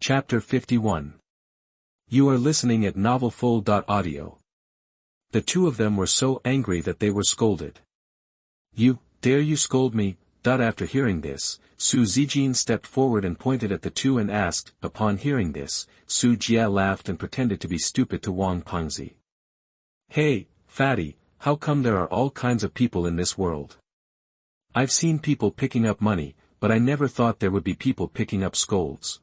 Chapter 51. You are listening at novelfull.audio. The two of them were so angry that they were scolded. Dare you scold me? After hearing this, Su Zijin stepped forward and pointed at the two and asked. Upon hearing this, Su Jia laughed and pretended to be stupid to Wang Pengzi. Hey, fatty, how come there are all kinds of people in this world? I've seen people picking up money, but I never thought there would be people picking up scolds.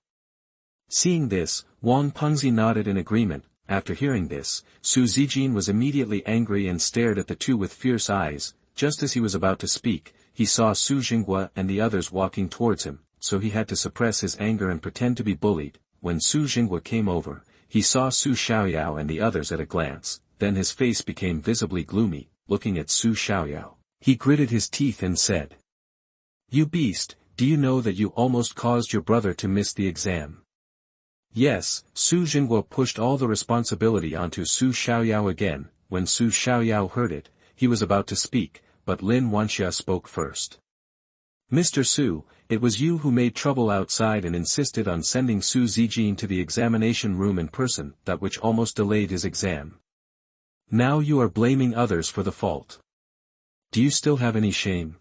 Seeing this, Wang Pengzi nodded in agreement. After hearing this, Su Zijin was immediately angry and stared at the two with fierce eyes. Just as he was about to speak, he saw Su Jinghua and the others walking towards him, so he had to suppress his anger and pretend to be bullied. When Su Jinghua came over, he saw Su Xiaoyao and the others at a glance, then his face became visibly gloomy. Looking at Su Xiaoyao, he gritted his teeth and said, "You beast, do you know that you almost caused your brother to miss the exam?" Yes, Su Jinghua pushed all the responsibility onto Su Xiaoyao again. When Su Xiaoyao heard it, he was about to speak, but Lin Wanxia spoke first. "Mr. Su, it was you who made trouble outside and insisted on sending Su Zijin to the examination room in person, that which almost delayed his exam. Now you are blaming others for the fault. Do you still have any shame?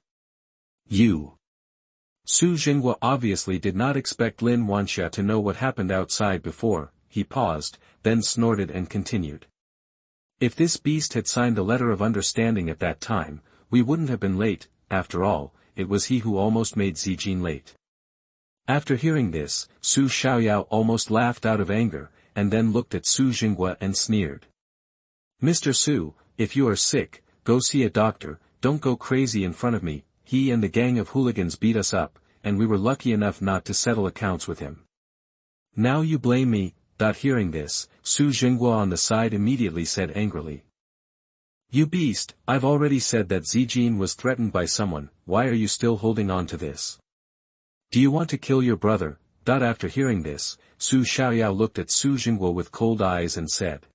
Su Jinghua obviously did not expect Lin Wanxia to know what happened outside before. He paused, then snorted and continued. If this beast had signed the letter of understanding at that time, we wouldn't have been late. After all, it was he who almost made Zijin late. After hearing this, Su Xiaoyao almost laughed out of anger, and then looked at Su Jinghua and sneered. Mr. Su, if you are sick, go see a doctor, don't go crazy in front of me. He and the gang of hooligans beat us up, and we were lucky enough not to settle accounts with him. Now you blame me. Hearing this, Su Jinghua on the side immediately said angrily. You beast, I've already said that Zijin was threatened by someone. Why are you still holding on to this? Do you want to kill your brother? After hearing this, Su Xiaoyao looked at Su Jinghua with cold eyes and said.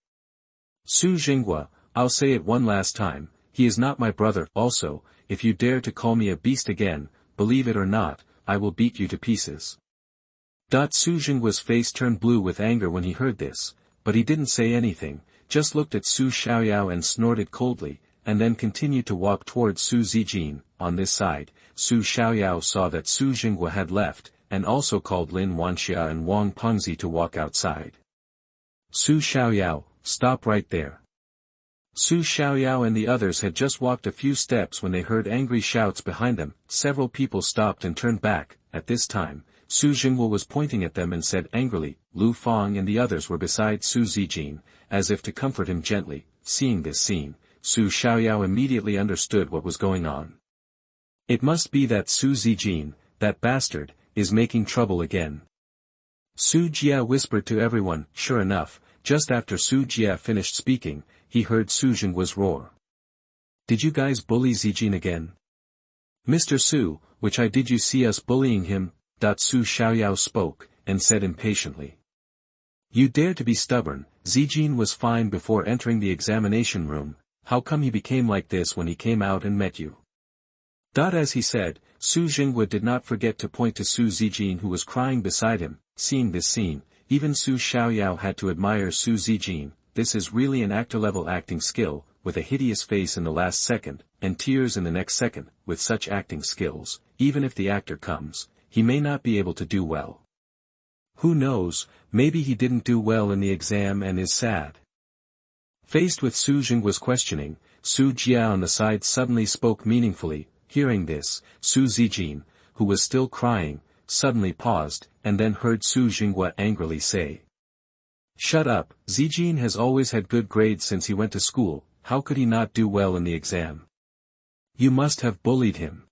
Su Jinghua, I'll say it one last time, he is not my brother. Also, if you dare to call me a beast again, believe it or not, I will beat you to pieces. Su Jinghua's face turned blue with anger when he heard this, but he didn't say anything, just looked at Su Xiaoyao and snorted coldly, and then continued to walk towards Su Zijin. On this side, Su Xiaoyao saw that Su Jinghua had left, and also called Lin Wanxia and Wang Pengzi to walk outside. Su Xiaoyao, stop right there. Su Xiaoyao and the others had just walked a few steps when they heard angry shouts behind them. Several people stopped and turned back. At this time, Su Jinghua was pointing at them and said angrily. Lu Fang and the others were beside Su Zijin, as if to comfort him gently. Seeing this scene, Su Xiaoyao immediately understood what was going on. It must be that Su Zijin, that bastard, is making trouble again. Su Jia whispered to everyone. Sure enough, just after Su Jia finished speaking, he heard Su Jinghua's roar. Did you guys bully Zijin again? Mr. Su, which eye did you see us bullying him? Su Xiaoyao spoke, and said impatiently. You dare to be stubborn. Zijin was fine before entering the examination room. How come he became like this when he came out and met you? As he said, Su Jinghua did not forget to point to Su Zijin who was crying beside him. Seeing this scene, even Su Xiaoyao had to admire Su Zijin. This is really an actor-level acting skill, with a hideous face in the last second, and tears in the next second. With such acting skills, even if the actor comes, he may not be able to do well. Who knows, maybe he didn't do well in the exam and is sad. Faced with Su Jinghua's questioning, Su Jia on the side suddenly spoke meaningfully. Hearing this, Su Zijin, who was still crying, suddenly paused, and then heard Su Jinghua angrily say. Shut up, Zijin has always had good grades since he went to school. How could he not do well in the exam? You must have bullied him.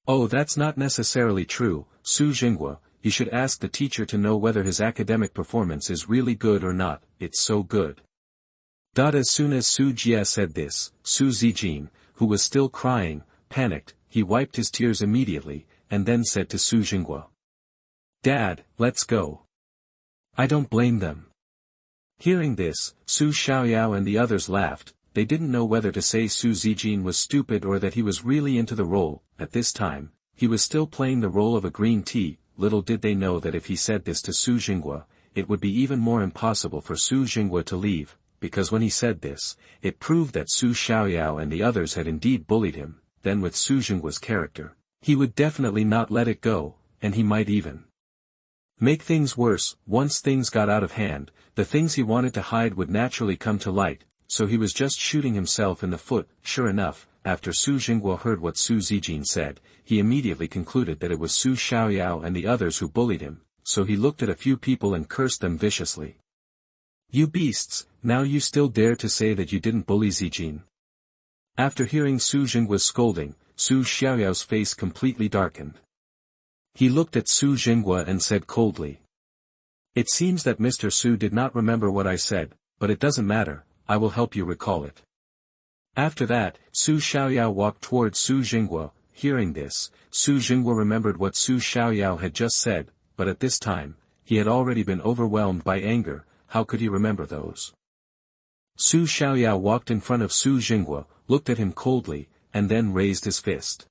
Oh, that's not necessarily true, Su Jinghua. You should ask the teacher to know whether his academic performance is really good or not. It's so good. As soon as Su Jia said this, Su Zijin, who was still crying, panicked. He wiped his tears immediately, and then said to Su Jinghua. Dad, let's go. I don't blame them. Hearing this, Su Xiaoyao and the others laughed. They didn't know whether to say Su Zijin was stupid or that he was really into the role. At this time, he was still playing the role of a green tea. little did they know that if he said this to Su Jingwa, it would be even more impossible for Su Jingwa to leave, because when he said this, it proved that Su Xiaoyao and the others had indeed bullied him. Then with Su Jingwa's character, he would definitely not let it go, and he might even make things worse. Once things got out of hand, the things he wanted to hide would naturally come to light, so he was just shooting himself in the foot. Sure enough, after Su Jingwa heard what Su Zijin said, he immediately concluded that it was Su Xiaoyao and the others who bullied him, so he looked at a few people and cursed them viciously. "You beasts, now you still dare to say that you didn't bully Zijin?" After hearing Su Jingwa's scolding, Su Xiaoyao's face completely darkened. He looked at Su Jingwa and said coldly, "It seems that Mr. Su did not remember what I said, but it doesn't matter, I will help you recall it." After that, Su Xiaoyao walked towards Su Jingwa. Hearing this, Su Jingwa remembered what Su Xiaoyao had just said, but at this time, he had already been overwhelmed by anger. How could he remember those? Su Xiaoyao walked in front of Su Jingwa, looked at him coldly, and then raised his fist.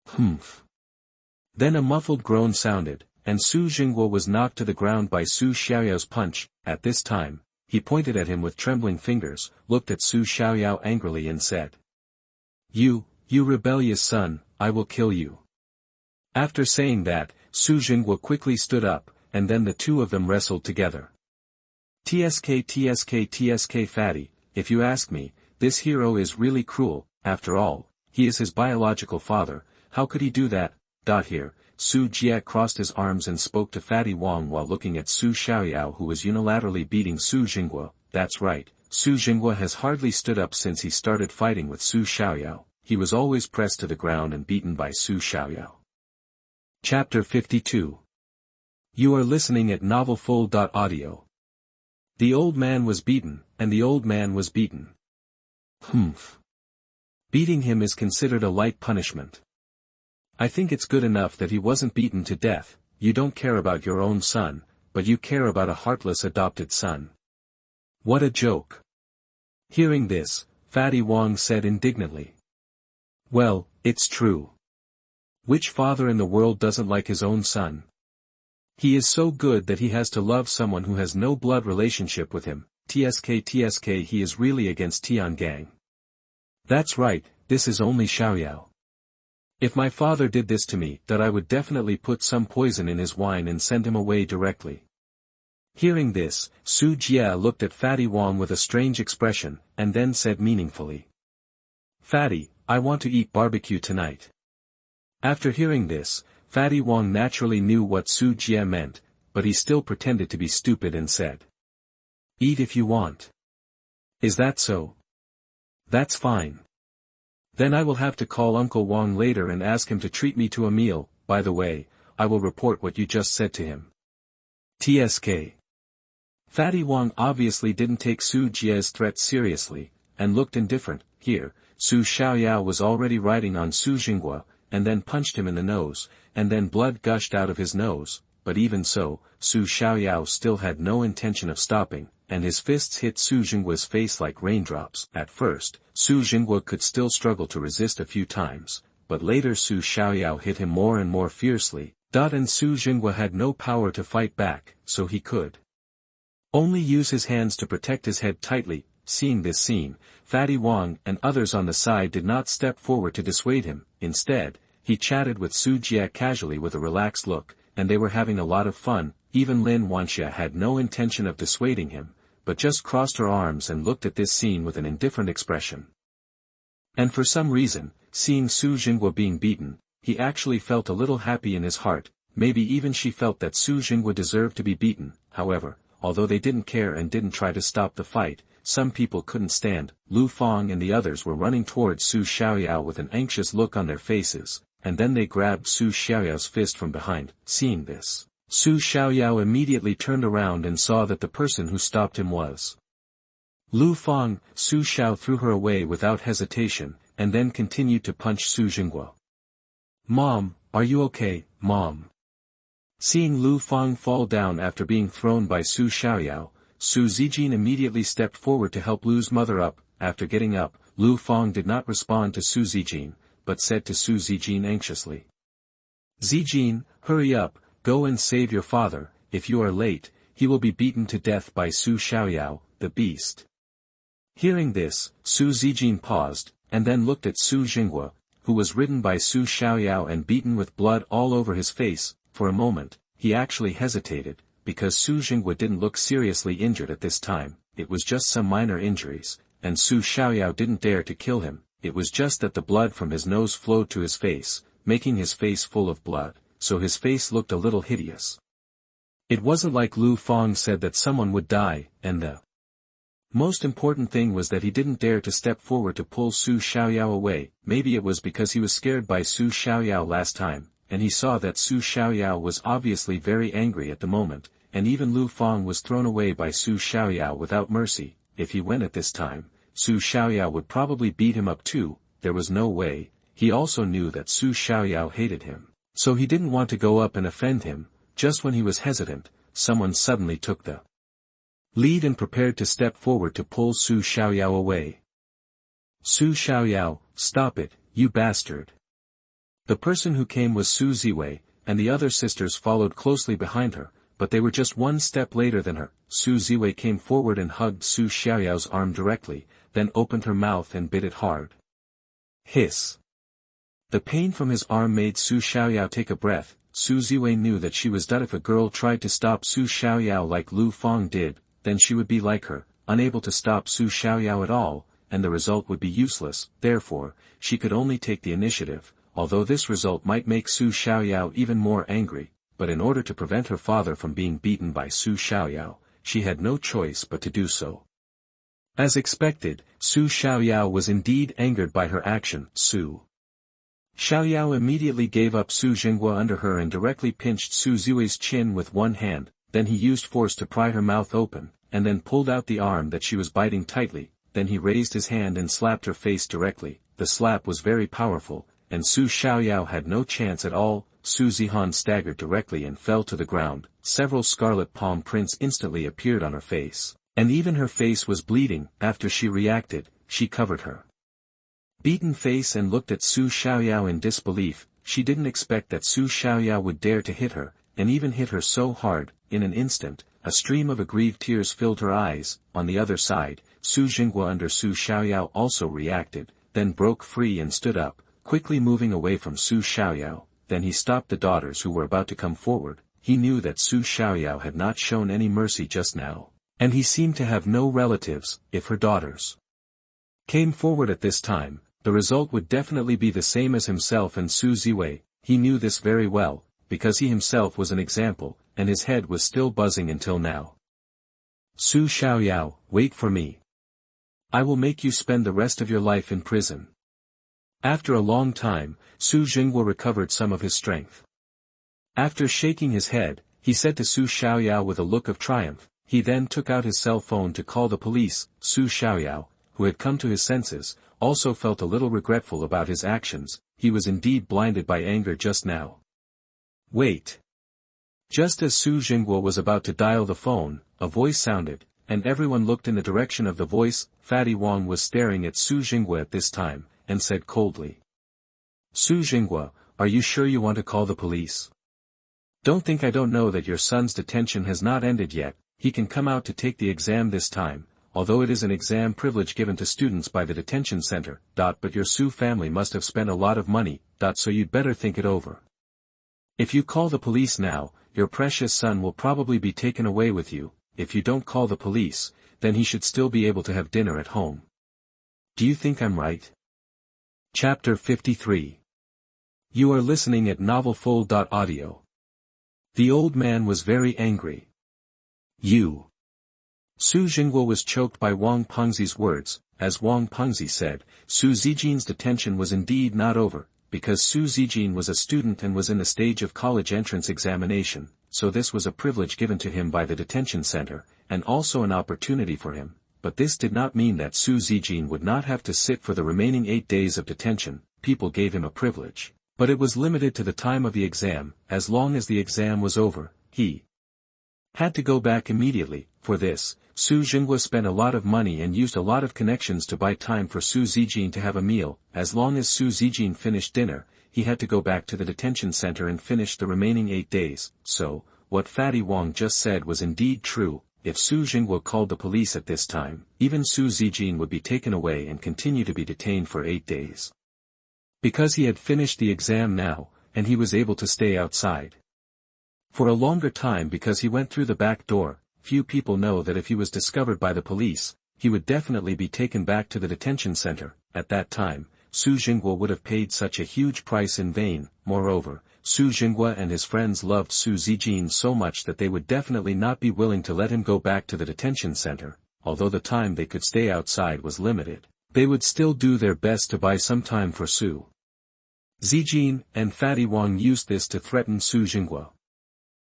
Humph. Then a muffled groan sounded, and Su Jingwa was knocked to the ground by Su Xiaoyao's punch. At this time, he pointed at him with trembling fingers, looked at Su Xiaoyao angrily and said, You rebellious son, I will kill you." After saying that, Su Jingwa quickly stood up, and then the two of them wrestled together. TSK Fatty, if you ask me, this hero is really cruel. After all, he is his biological father. How could he do that? Here, Su Jie crossed his arms and spoke to Fatty Wang while looking at Su Xiaoyao, who was unilaterally beating Su Jingwa. That's right, Su Jingwa has hardly stood up since he started fighting with Su Xiaoyao. He was always pressed to the ground and beaten by Su Xiaoyao. Chapter 52. You are listening at novelfull.audio. The old man was beaten, and the old man was beaten. Humph. Beating him is considered a light punishment. I think it's good enough that he wasn't beaten to death. You don't care about your own son, but you care about a heartless adopted son. What a joke. Hearing this, Fatty Wang said indignantly. Well, it's true. Which father in the world doesn't like his own son? He is so good that he has to love someone who has no blood relationship with him. TSK he is really against Tiangang. That's right, this is only Xiaoyao. If my father did this to me, that I would definitely put some poison in his wine and send him away directly. Hearing this, Su Jie looked at Fatty Wang with a strange expression, and then said meaningfully. Fatty, I want to eat barbecue tonight. After hearing this, Fatty Wang naturally knew what Su Jie meant, but he still pretended to be stupid and said. Eat if you want. Is that so? That's fine. Then I will have to call Uncle Wang later and ask him to treat me to a meal. By the way, I will report what you just said to him. TSK. Fatty Wang obviously didn't take Su Jie's threat seriously, and looked indifferent. Here, Su Xiaoyao was already riding on Su Jingwa, and then punched him in the nose, and then blood gushed out of his nose, but even so, Su Xiaoyao still had no intention of stopping, and his fists hit Su Jingwa's face like raindrops. At first, Su Jingwa could still struggle to resist a few times, but later Su Xiaoyao hit him more and more fiercely. And Su Jingwa had no power to fight back, so he could only use his hands to protect his head tightly. Seeing this scene, Fatty Wang and others on the side did not step forward to dissuade him. Instead, he chatted with Su Jie casually with a relaxed look, and they were having a lot of fun. Even Lin Wanxia had no intention of dissuading him, but just crossed her arms and looked at this scene with an indifferent expression. And for some reason, seeing Su Jingwa being beaten, he actually felt a little happy in his heart. Maybe even she felt that Su Jingwa deserved to be beaten. However, although they didn't care and didn't try to stop the fight, some people couldn't stand. Lu Fang and the others were running towards Su Xiaoyao with an anxious look on their faces, and then they grabbed Su Xiaoyao's fist from behind. Seeing this, Su Xiaoyao immediately turned around and saw that the person who stopped him was Lu Fang. Su Xiao threw her away without hesitation, and then continued to punch Su Jingwa. Mom, are you okay, Mom? Seeing Lu Fang fall down after being thrown by Su Xiaoyao, Su Zijin immediately stepped forward to help Lu's mother up. After getting up, Lu Fang did not respond to Su Zijin, but said to Su Zijin anxiously. Zijin, hurry up, Go and save your father. If you are late, he will be beaten to death by Su Xiaoyao, the beast." Hearing this, Su Zijin paused, and then looked at Su Jinghua, who was ridden by Su Xiaoyao and beaten with blood all over his face. For a moment, he actually hesitated, because Su Jinghua didn't look seriously injured at this time. It was just some minor injuries, and Su Xiaoyao didn't dare to kill him. It was just that the blood from his nose flowed to his face, making his face full of blood, so his face looked a little hideous. It wasn't like Lu Fang said that someone would die, and the most important thing was that he didn't dare to step forward to pull Su Xiaoyao away. Maybe it was because he was scared by Su Xiaoyao last time, and he saw that Su Xiaoyao was obviously very angry at the moment, and even Lu Fang was thrown away by Su Xiaoyao without mercy. If he went at this time, Su Xiaoyao would probably beat him up too. There was no way. He also knew that Su Xiaoyao hated him, so he didn't want to go up and offend him. Just when he was hesitant, someone suddenly took the lead and prepared to step forward to pull Su Xiaoyao away. "Su Xiaoyao, stop it, you bastard." The person who came was Su Ziwei, and the other sisters followed closely behind her, but they were just one step later than her. Su Ziwei came forward and hugged Su Xiaoyao's arm directly, then opened her mouth and bit it hard. Hiss. The pain from his arm made Su Xiaoyao take a breath. Su Ziwei knew that she was done. If a girl tried to stop Su Xiaoyao like Lu Fang did, then she would be like her, unable to stop Su Xiaoyao at all, and the result would be useless. Therefore, she could only take the initiative, although this result might make Su Xiaoyao even more angry, but in order to prevent her father from being beaten by Su Xiaoyao, she had no choice but to do so. As expected, Su Xiaoyao was indeed angered by her action. Su Xiaoyao immediately gave up Su Jinghua under her and directly pinched Su Ziwei's chin with one hand. Then he used force to pry her mouth open, and then pulled out the arm that she was biting tightly. Then he raised his hand and slapped her face directly. The slap was very powerful, and Su Xiaoyao had no chance at all. Su Zijin staggered directly and fell to the ground. Several scarlet palm prints instantly appeared on her face, and even her face was bleeding. After she reacted, she covered her beaten face and looked at Su Xiaoyao in disbelief. She didn't expect that Su Xiaoyao would dare to hit her, and even hit her so hard. In an instant, a stream of aggrieved tears filled her eyes. On the other side, Su Jinghua under Su Xiaoyao also reacted, then broke free and stood up, quickly moving away from Su Xiaoyao. Then he stopped the daughters who were about to come forward. He knew that Su Xiaoyao had not shown any mercy just now, and he seemed to have no relatives. If her daughters came forward at this time, the result would definitely be the same as himself and Su Ziwei. He knew this very well, because he himself was an example, and his head was still buzzing until now. "Su Xiaoyao, wait for me. I will make you spend the rest of your life in prison." After a long time, Su Jinghua recovered some of his strength. After shaking his head, he said to Su Xiaoyao with a look of triumph. He then took out his cell phone to call the police. Su Xiaoyao, who had come to his senses, also felt a little regretful about his actions. He was indeed blinded by anger just now. Wait. Just as Su Jinghua was about to dial the phone, a voice sounded, and everyone looked in the direction of the voice. Fatty Wang was staring at Su Jinghua at this time, and said coldly, "Su Jinghua, are you sure you want to call the police? Don't think I don't know that your son's detention has not ended yet. He can come out to take the exam this time, although it is an exam privilege given to students by the detention center. But your Su family must have spent a lot of money. So you'd better think it over. If you call the police now, your precious son will probably be taken away with you. If you don't call the police, then he should still be able to have dinner at home. Do you think I'm right?" Chapter 53. You are listening at novelfull.audio. The old man was very angry. "You." Su Jinghua was choked by Wang Pengzi's words. As Wang Pengzi said, Su Zijin's detention was indeed not over, because Su Zijin was a student and was in the stage of college entrance examination, so this was a privilege given to him by the detention center, and also an opportunity for him. But this did not mean that Su Zijin would not have to sit for the remaining 8 days of detention. People gave him a privilege, but it was limited to the time of the exam. As long as the exam was over, he had to go back immediately. For this, Su Jinghua spent a lot of money and used a lot of connections to buy time for Su Zijin to have a meal. As long as Su Zijin finished dinner, he had to go back to the detention center and finish the remaining 8 days, so, what Fatty Wong just said was indeed true. If Su Jingwo called the police at this time, even Su Zijin would be taken away and continue to be detained for 8 days. Because he had finished the exam now, and he was able to stay outside for a longer time because he went through the back door, few people know that if he was discovered by the police, he would definitely be taken back to the detention center. At that time, Su Jingwo would have paid such a huge price in vain. Moreover, Su Jingwo and his friends loved Su Zijin so much that they would definitely not be willing to let him go back to the detention center. Although the time they could stay outside was limited, they would still do their best to buy some time for Su Zijin, and Fatty Wong used this to threaten Su Jingwo.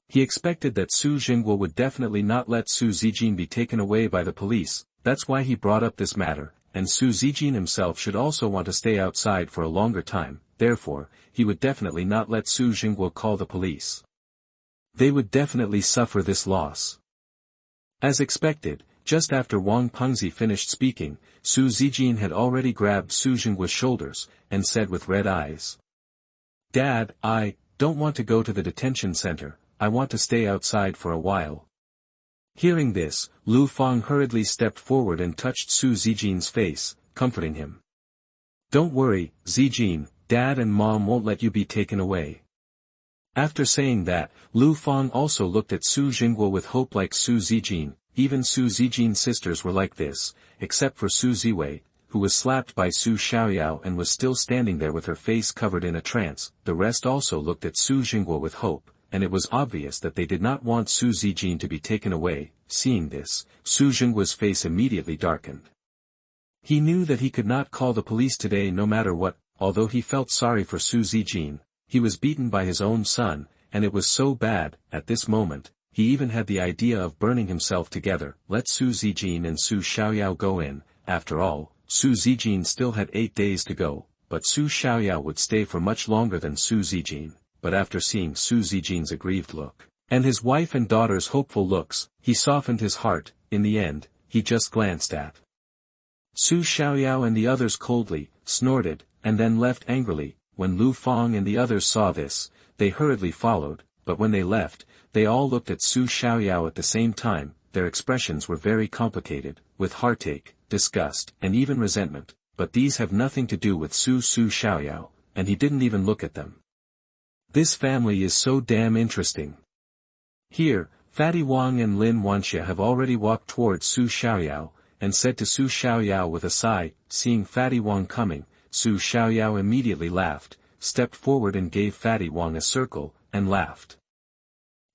He expected that Su Jingwo would definitely not let Su Zijin be taken away by the police. That's why he brought up this matter, and Su Zijin himself should also want to stay outside for a longer time. Therefore, he would definitely not let Su Jingwo call the police. They would definitely suffer this loss. As expected, just after Wang Pengzi finished speaking, Su Zijin had already grabbed Su Jingwo's shoulders, and said with red eyes, "Dad, I don't want to go to the detention center, I want to stay outside for a while." Hearing this, Lu Fang hurriedly stepped forward and touched Su Zijin's face, comforting him. "Don't worry, Zijin, Dad and Mom won't let you be taken away." After saying that, Lu Fang also looked at Su Jingwo with hope like Su Zijin. Even Su Zijin's sisters were like this, except for Su Ziwei, who was slapped by Su Xiaoyao and was still standing there with her face covered in a trance. The rest also looked at Su Jingwo with hope, and it was obvious that they did not want Su Zijin to be taken away. Seeing this, Su Jingwo's face immediately darkened. He knew that he could not call the police today no matter what. Although he felt sorry for Su Zijin, he was beaten by his own son, and it was so bad. At this moment, he even had the idea of burning himself together. Let Su Zijin and Su Xiaoyao go in. After all, Su Zijin still had 8 days to go, but Su Xiaoyao would stay for much longer than Su Zijin. But after seeing Su Zijin's aggrieved look, and his wife and daughter's hopeful looks, he softened his heart. In the end, he just glanced at Su Xiaoyao and the others coldly, snorted, and then left angrily. When Lu Fang and the others saw this, they hurriedly followed, but when they left, they all looked at Su Xiaoyao at the same time. Their expressions were very complicated, with heartache, disgust, and even resentment, but these have nothing to do with Su Xiaoyao, and he didn't even look at them. This family is so damn interesting. Here, Fatty Wang and Lin Wanxia have already walked towards Su Xiaoyao, and said to Su Xiaoyao with a sigh. Seeing Fatty Wang coming, Su Xiaoyao immediately laughed, stepped forward and gave Fatty Wang a circle, and laughed.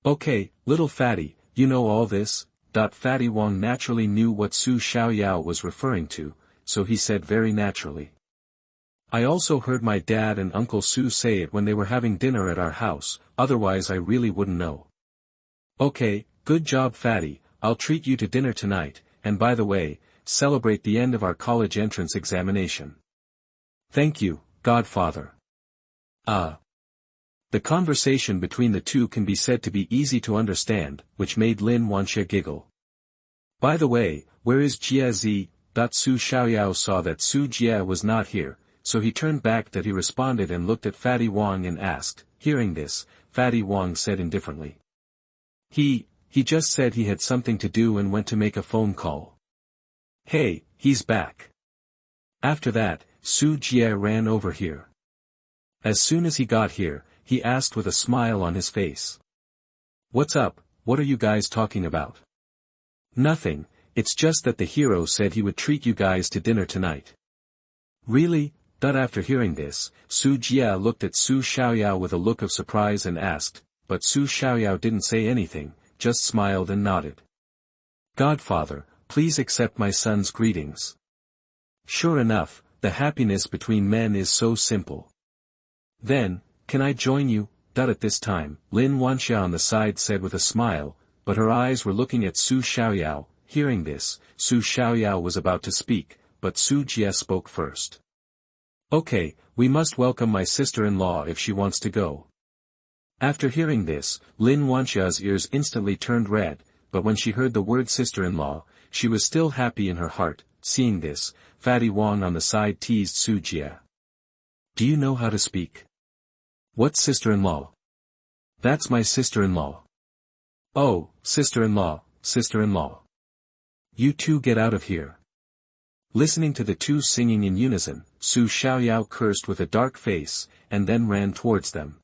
"Okay, little Fatty, you know all this?" Fatty Wang naturally knew what Su Xiaoyao was referring to, so he said very naturally, "I also heard my dad and Uncle Su say it when they were having dinner at our house, otherwise I really wouldn't know." "Okay, good job Fatty, I'll treat you to dinner tonight, and by the way, celebrate the end of our college entrance examination." "Thank you, Godfather." The conversation between the two can be said to be easy to understand, which made Lin Wanxia giggle. "By the way, where is Jie Zi?" Su Xiaoyao saw that Su Jie was not here, so he turned back. That he responded and looked at Fatty Wang and asked. Hearing this, Fatty Wang said indifferently, He just said he had something to do and went to make a phone call." "Hey, he's back." After that, Su Jie ran over here. As soon as he got here, he asked with a smile on his face, "What's up, what are you guys talking about?" "Nothing, it's just that the hero said he would treat you guys to dinner tonight." "Really?" After hearing this, Su Jie looked at Su Xiaoyao with a look of surprise and asked, but Su Xiaoyao didn't say anything, just smiled and nodded. "Godfather, please accept my son's greetings." Sure enough, the happiness between men is so simple. "Then, can I join you?" At this time, Lin Wanxia on the side said with a smile, but her eyes were looking at Su Xiaoyao. Hearing this, Su Xiaoyao was about to speak, but Su Jie spoke first. "Okay, we must welcome my sister-in-law if she wants to go." After hearing this, Lin Wanxia's ears instantly turned red, but when she heard the word sister-in-law, she was still happy in her heart. Seeing this, Fatty Wang on the side teased Su Jie. "Do you know how to speak?" What sister-in-law? That's my sister-in-law. Oh, sister-in-law, sister-in-law. You two get out of here. Listening to the two singing in unison, Su Xiaoyao cursed with a dark face, and then ran towards them.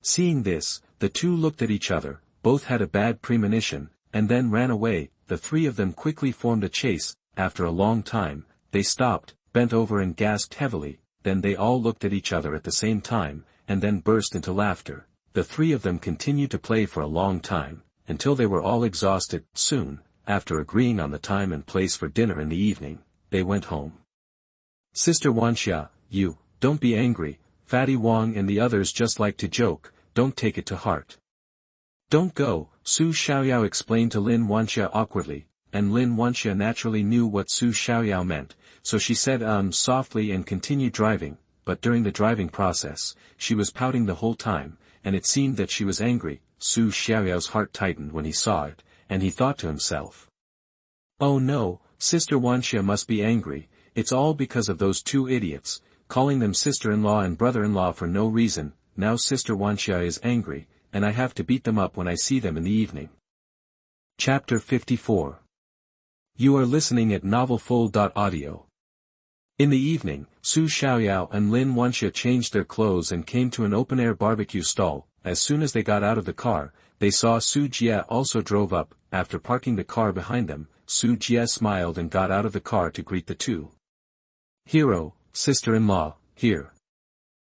Seeing this, the two looked at each other, both had a bad premonition, and then ran away. The three of them quickly formed a chase. After a long time, they stopped, bent over and gasped heavily, then they all looked at each other at the same time, and then burst into laughter. The three of them continued to play for a long time, until they were all exhausted. Soon, after agreeing on the time and place for dinner in the evening, they went home. Sister Wanxia, you, don't be angry, Fatty Wang and the others just like to joke, don't take it to heart. Don't go, Su Xiaoyao explained to Lin Wanxia awkwardly, and Lin Wanxia naturally knew what Su Xiaoyao meant, so she said softly and continued driving, but during the driving process, she was pouting the whole time, and it seemed that she was angry. Su Xiaoyao's heart tightened when he saw it, and he thought to himself. Oh no, Sister Wanxia must be angry, it's all because of those two idiots, calling them sister-in-law and brother-in-law for no reason. Now Sister Wanxia is angry, and I have to beat them up when I see them in the evening. Chapter 54. You are listening at novelfull.audio. In the evening, Su Xiaoyao and Lin Wanxia changed their clothes and came to an open-air barbecue stall. As soon as they got out of the car, they saw Su Jie also drove up. After parking the car behind them, Su Jie smiled and got out of the car to greet the two. Hero, sister-in-law, here.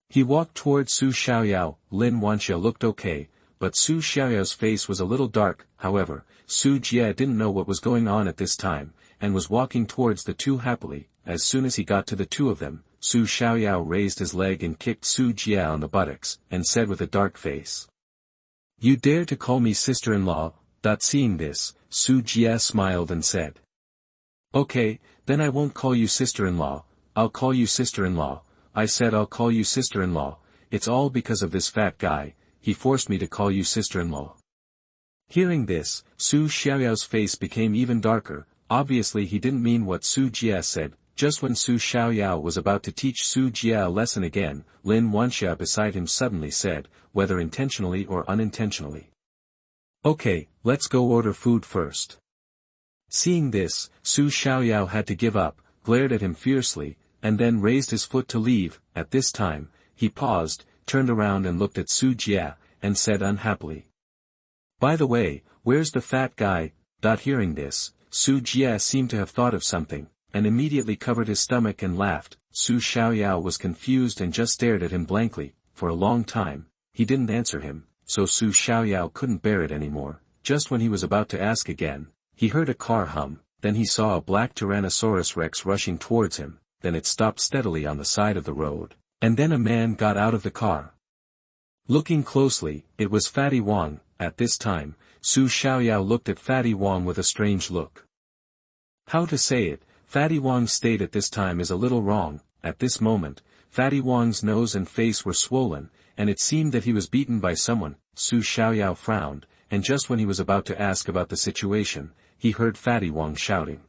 He walked towards Su Xiaoyao. Lin Wanxia looked okay, but Su Xiaoyao's face was a little dark. However, Su Jie didn't know what was going on at this time, and was walking towards the two happily. As soon as he got to the two of them, Su Xiaoyao raised his leg and kicked Su Jie on the buttocks, and said with a dark face. You dare to call me sister-in-law? Seeing this, Su Jie smiled and said. Okay, then I won't call you sister-in-law, I'll call you sister-in-law. I said I'll call you sister-in-law, it's all because of this fat guy, he forced me to call you sister-in-law. Hearing this, Su Xiaoyao's face became even darker. Obviously he didn't mean what Su Jie said. Just when Su Xiaoyao was about to teach Su Jie a lesson again, Lin Wanxia beside him suddenly said, whether intentionally or unintentionally. Okay, let's go order food first. Seeing this, Su Xiaoyao had to give up, glared at him fiercely, and then raised his foot to leave. At this time, he paused, turned around and looked at Su Jie, and said unhappily. By the way, where's the fat guy? Hearing this, Su Jie seemed to have thought of something, and immediately covered his stomach and laughed. Su Xiaoyao was confused and just stared at him blankly. For a long time, he didn't answer him, so Su Xiaoyao couldn't bear it anymore. Just when he was about to ask again, he heard a car hum, then he saw a black Tyrannosaurus Rex rushing towards him, then it stopped steadily on the side of the road, and then a man got out of the car. Looking closely, it was Fatty Wang. At this time, Su Xiaoyao looked at Fatty Wang with a strange look. How to say it, Fatty Wang's state at this time is a little wrong. At this moment, Fatty Wang's nose and face were swollen, and it seemed that he was beaten by someone. Su Xiaoyao frowned, and just when he was about to ask about the situation, he heard Fatty Wang shouting.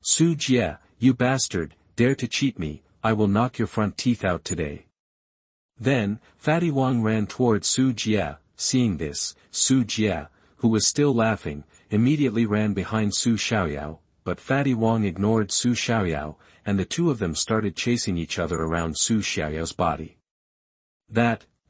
Su Jie, you bastard, dare to cheat me, I will knock your front teeth out today. Then, Fatty Wang ran towards Su Jie. Seeing this, Su Jie, who was still laughing, immediately ran behind Su Xiaoyao, but Fatty Wang ignored Su Xiaoyao, and the two of them started chasing each other around Su Xiaoyao's body.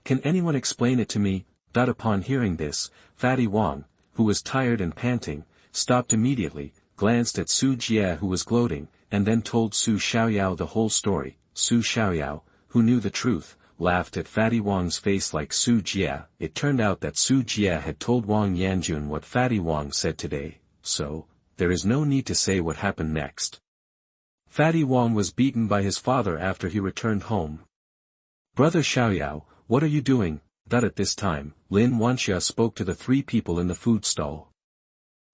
Can anyone explain it to me? Upon hearing this, Fatty Wang, who was tired and panting, stopped immediately, glanced at Su Jie who was gloating, and then told Su Xiaoyao the whole story. Su Xiaoyao, who knew the truth, laughed at Fatty Wang's face like Su Jie. It turned out that Su Jie had told Wang Yanjun what Fatty Wang said today, so, there is no need to say what happened next. Fatty Wang was beaten by his father after he returned home. Brother Xiaoyao, what are you doing? At this time, Lin Wanxia spoke to the three people in the food stall.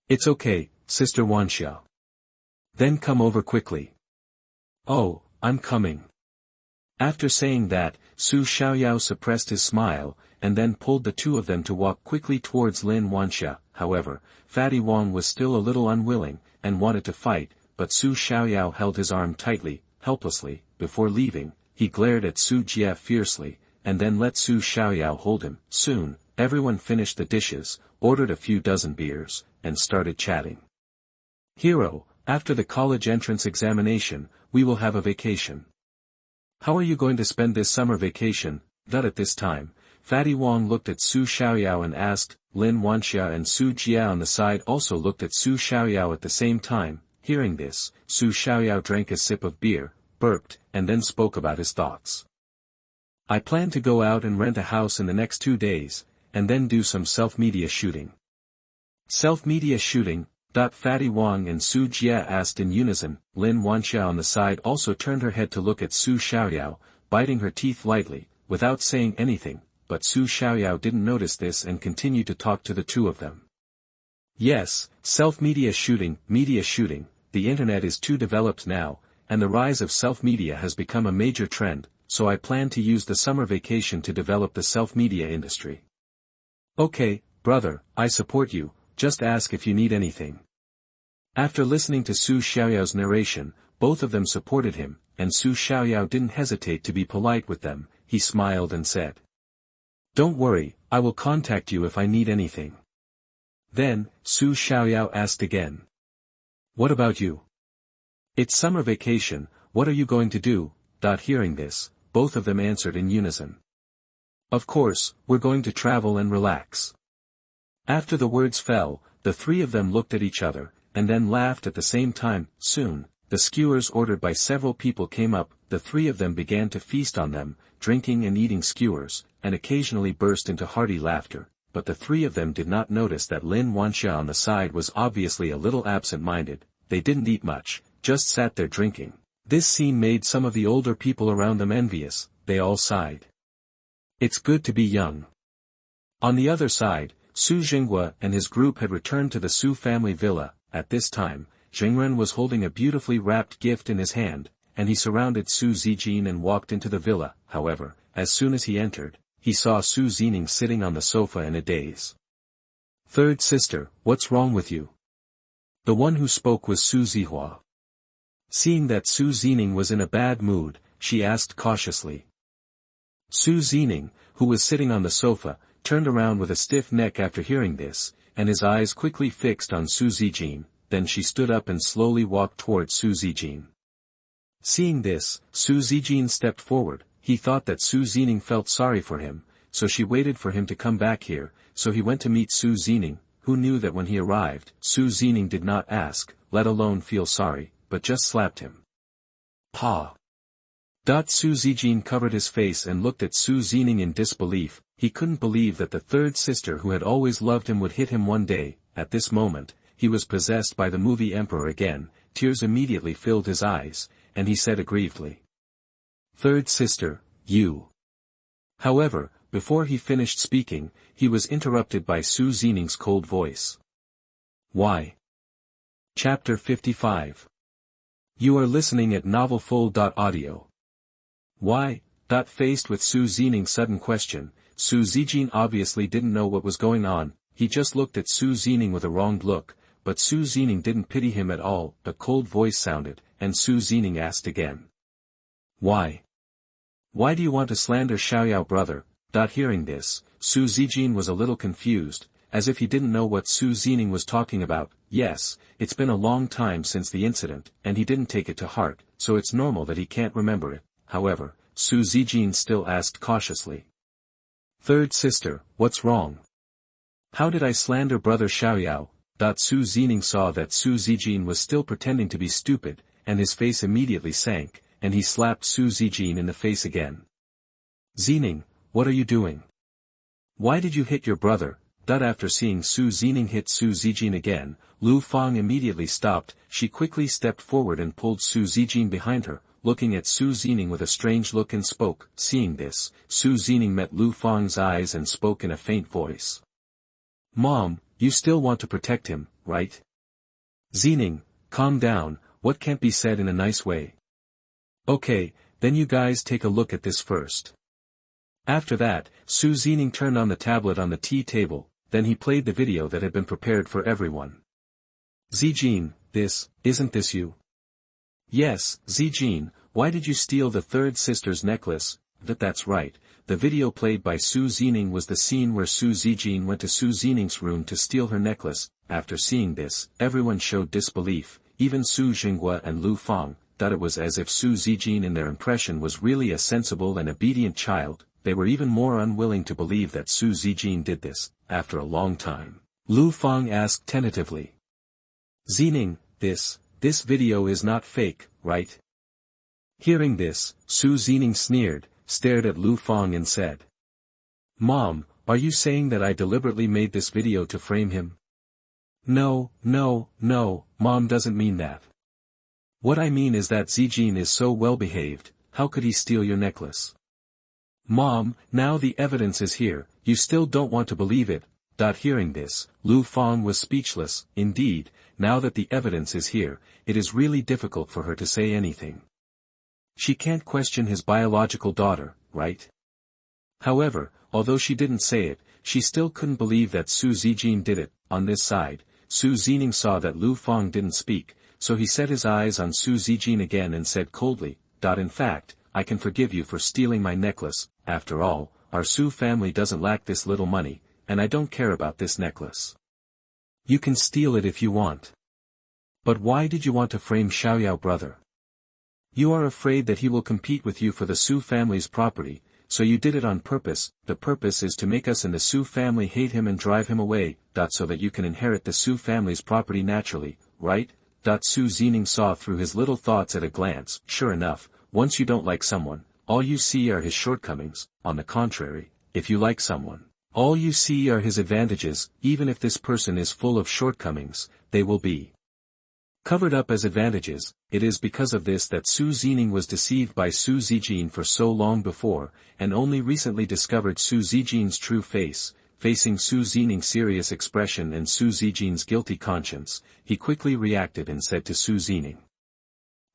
It's okay, Sister Wanxia. Then come over quickly. Oh, I'm coming. After saying that, Su Xiaoyao suppressed his smile, and then pulled the two of them to walk quickly towards Lin Wanxia. However, Fatty Wang was still a little unwilling, and wanted to fight, but Su Xiaoyao held his arm tightly, helplessly. Before leaving, he glared at Su Jie fiercely, and then let Su Xiaoyao hold him. Soon, everyone finished the dishes, ordered a few dozen beers, and started chatting. Hero, after the college entrance examination, we will have a vacation. How are you going to spend this summer vacation? At this time, Fatty Wong looked at Su Xiaoyao and asked. Lin Wanxia and Su Jia on the side also looked at Su Xiaoyao at the same time. Hearing this, Su Xiaoyao drank a sip of beer, burped, and then spoke about his thoughts. I plan to go out and rent a house in the next 2 days, and then do some self-media shooting. Self-media shooting? Fatty Wong and Su Jia asked in unison. Lin Wanxia on the side also turned her head to look at Su Xiaoyao, biting her teeth lightly, without saying anything, but Su Xiaoyao didn't notice this and continued to talk to the two of them. Yes, self-media shooting, the internet is too developed now, and the rise of self-media has become a major trend, so I plan to use the summer vacation to develop the self-media industry. Okay, brother, I support you, just ask if you need anything. After listening to Su Xiaoyao's narration, both of them supported him, and Su Xiaoyao didn't hesitate to be polite with them. He smiled and said, "Don't worry, I will contact you if I need anything." Then, Su Xiaoyao asked again, "What about you? It's summer vacation, what are you going to do?" Hearing this, both of them answered in unison. "Of course, we're going to travel and relax." After the words fell, the three of them looked at each other, and then laughed at the same time. Soon, the skewers ordered by several people came up. The three of them began to feast on them, drinking and eating skewers, and occasionally burst into hearty laughter, but the three of them did not notice that Lin Wanxia on the side was obviously a little absent-minded. They didn't eat much, just sat there drinking. This scene made some of the older people around them envious. They all sighed. It's good to be young. On the other side, Su Jinghua and his group had returned to the Su family villa. At this time, Jingren was holding a beautifully wrapped gift in his hand, and he surrounded Su Zijin and walked into the villa. However, as soon as he entered, he saw Su Zijin sitting on the sofa in a daze. "Third sister, what's wrong with you?" The one who spoke was Su Zihua. Seeing that Su Zijin was in a bad mood, she asked cautiously. Su Zijin, who was sitting on the sofa, turned around with a stiff neck after hearing this, and his eyes quickly fixed on Su Zijin. Then she stood up and slowly walked towards Su Zijin. Seeing this, Su Zijin stepped forward. He thought that Su Zijin felt sorry for him, so she waited for him to come back here, so he went to meet Su Zijin, who knew that when he arrived, Su Zijin did not ask, let alone feel sorry, but just slapped him. Pa! Su Zijin covered his face and looked at Su Zijin in disbelief. He couldn't believe that the third sister who had always loved him would hit him one day. At this moment, he was possessed by the movie Emperor again. Tears immediately filled his eyes, and he said aggrievedly, "Third sister, you." However, before he finished speaking, he was interrupted by Su Zijin's cold voice. Why? Chapter 55. You are listening at novelfull.audio. Why? Faced with Su Zijin's sudden question, Su Zijin obviously didn't know what was going on. He just looked at Su Zijin with a wronged look, but Su Zijin didn't pity him at all. A cold voice sounded, and Su Zijin asked again. Why? Why do you want to slander Xiaoyao, brother? Hearing this, Su Zijin was a little confused, as if he didn't know what Su Zijin was talking about. Yes, it's been a long time since the incident, and he didn't take it to heart, so it's normal that he can't remember it. However, Su Zijin still asked cautiously. Third sister, what's wrong? How did I slander brother Xiaoyao? Su Zijin saw that Su Zijin was still pretending to be stupid, and his face immediately sank, and he slapped Su Zijin in the face again. Zijin, what are you doing? Why did you hit your brother? After seeing Su Zijin hit Su Zijin again, Lu Fang immediately stopped. She quickly stepped forward and pulled Su Zijin behind her, looking at Su Zijin with a strange look and spoke. Seeing this, Su Zijin met Lu Fang's eyes and spoke in a faint voice. Mom, you still want to protect him, right? Zijin, calm down, what can't be said in a nice way? Okay, then you guys take a look at this first. After that, Su Zijin turned on the tablet on the tea table, then he played the video that had been prepared for everyone. Zijin, isn't this you? Yes, Zijin, why did you steal the third sister's necklace? That's right, the video played by Su Zijin was the scene where Su Zijin went to Su Jining's room to steal her necklace. After seeing this, everyone showed disbelief, even Su Jinghua and Lu Fang, that it was as if Su Zijin in their impression was really a sensible and obedient child. They were even more unwilling to believe that Su Zijin did this. After a long time, Lu Fang asked tentatively. Zining, this video is not fake, right? Hearing this, Su Zijin sneered, stared at Lu Fang and said. Mom, are you saying that I deliberately made this video to frame him? No, Mom doesn't mean that. What I mean is that Zijin is so well behaved, how could he steal your necklace? Mom, now the evidence is here, you still don't want to believe it. Hearing this, Lu Fang was speechless. Indeed, now that the evidence is here, it is really difficult for her to say anything. She can't question his biological daughter, right? However, although she didn't say it, she still couldn't believe that Su Zijin did it. On this side, Su Zijin saw that Lu Fang didn't speak, so he set his eyes on Su Zijin again and said coldly, In fact, I can forgive you for stealing my necklace. After all, our Su family doesn't lack this little money, and I don't care about this necklace. You can steal it if you want. But why did you want to frame Xiaoyao, brother? You are afraid that he will compete with you for the Su family's property, so you did it on purpose. The purpose is to make us in the Su family hate him and drive him away, so that you can inherit the Su family's property naturally, right? Su Zijin saw through his little thoughts at a glance. Sure enough, once you don't like someone, all you see are his shortcomings. On the contrary, if you like someone, all you see are his advantages. Even if this person is full of shortcomings, they will be covered up as advantages. It is because of this that Su Zijin was deceived by Su Zijin for so long before, and only recently discovered Su Zijin's true face. Facing Su Zijin's serious expression and Su Zijin's guilty conscience, he quickly reacted and said to Su Zijin.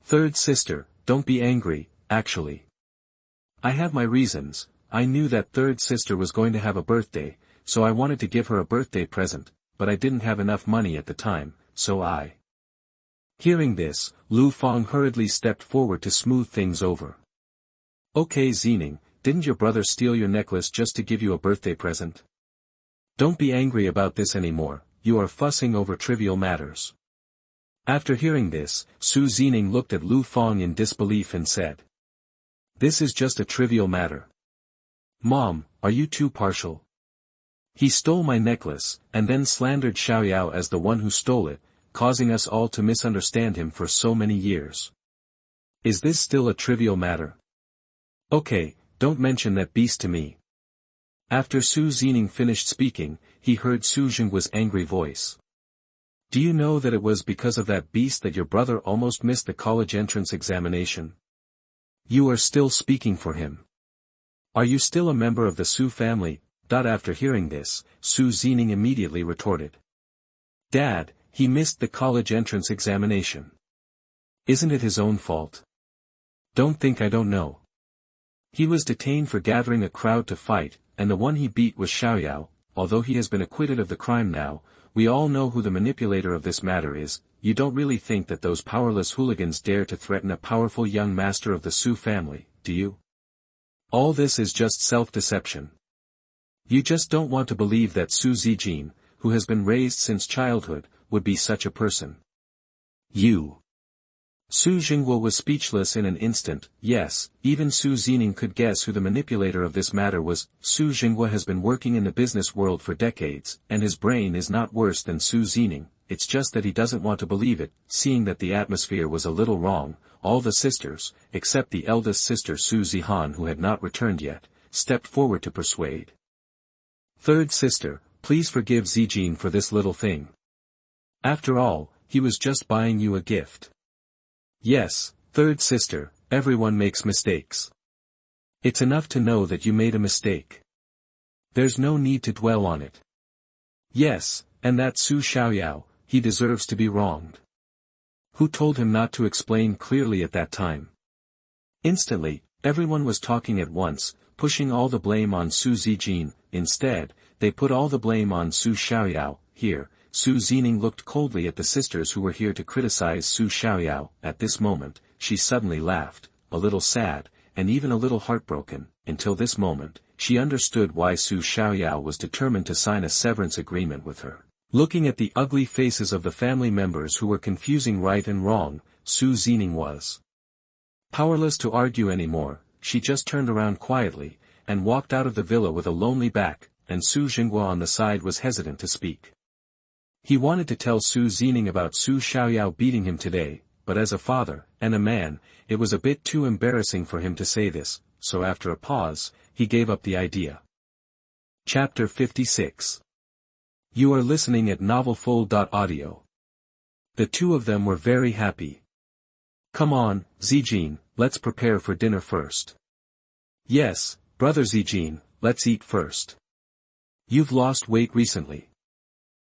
Third sister, don't be angry, actually. I have my reasons. I knew that third sister was going to have a birthday, so I wanted to give her a birthday present, but I didn't have enough money at the time, so I. Hearing this, Lu Fang hurriedly stepped forward to smooth things over. Okay, Zijin, didn't your brother steal your necklace just to give you a birthday present? Don't be angry about this anymore, you are fussing over trivial matters. After hearing this, Su Zijin looked at Lu Fang in disbelief and said. This is just a trivial matter. Mom, are you too partial? He stole my necklace, and then slandered Xiaoyao as the one who stole it, causing us all to misunderstand him for so many years. Is this still a trivial matter? Okay, don't mention that beast to me. After Su Zijin finished speaking, he heard Su Jinghua's angry voice. Do you know that it was because of that beast that your brother almost missed the college entrance examination? You are still speaking for him. Are you still a member of the Su family? After hearing this, Su Zijin immediately retorted. Dad, he missed the college entrance examination. Isn't it his own fault? Don't think I don't know. He was detained for gathering a crowd to fight, and the one he beat was Xiaoyao. Although he has been acquitted of the crime now, we all know who the manipulator of this matter is. You don't really think that those powerless hooligans dare to threaten a powerful young master of the Su family, do you? All this is just self-deception. You just don't want to believe that Su Zijin, who has been raised since childhood, would be such a person. You. Su Jinghua was speechless in an instant. Yes, even Su Zijin could guess who the manipulator of this matter was. Su Jinghua has been working in the business world for decades, and his brain is not worse than Su Zijin. It's just that he doesn't want to believe it. Seeing that the atmosphere was a little wrong, all the sisters, except the eldest sister Su Zihan who had not returned yet, stepped forward to persuade. Third sister, please forgive Zijin for this little thing. After all, he was just buying you a gift. Yes, third sister, everyone makes mistakes. It's enough to know that you made a mistake. There's no need to dwell on it. Yes, and that Su Xiaoyao, he deserves to be wronged. Who told him not to explain clearly at that time? Instantly, everyone was talking at once, pushing all the blame on Su Zijin. Instead, they put all the blame on Su Xiaoyao. Here, Su Zijin looked coldly at the sisters who were here to criticize Su Xiaoyao. At this moment, she suddenly laughed, a little sad, and even a little heartbroken. until this moment, she understood why Su Xiaoyao was determined to sign a severance agreement with her. Looking at the ugly faces of the family members who were confusing right and wrong, Su Zijin was powerless to argue anymore. She just turned around quietly, and walked out of the villa with a lonely back, and Su Jinghua on the side was hesitant to speak. He wanted to tell Su Zijin about Su Xiaoyao beating him today, but as a father, and a man, it was a bit too embarrassing for him to say this, so after a pause, he gave up the idea. Chapter 56. You are listening at novelfull.audio. The two of them were very happy. Come on, Zijin, let's prepare for dinner first. Yes, brother Zijin, let's eat first. You've lost weight recently.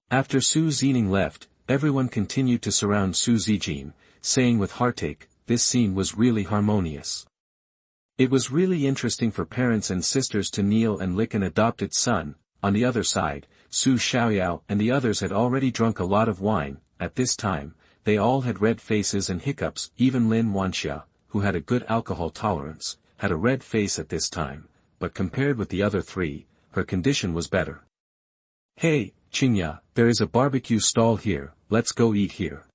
After Su Zijin left, everyone continued to surround Su Zijin, saying with heartache, this scene was really harmonious. It was really interesting for parents and sisters to kneel and lick an adopted son. On the other side, Su Xiaoyao and the others had already drunk a lot of wine. At this time, they all had red faces and hiccups. Even Lin Wanxia, who had a good alcohol tolerance, had a red face at this time, but compared with the other three, her condition was better. Hey, Qingmei, there is a barbecue stall here, let's go eat here.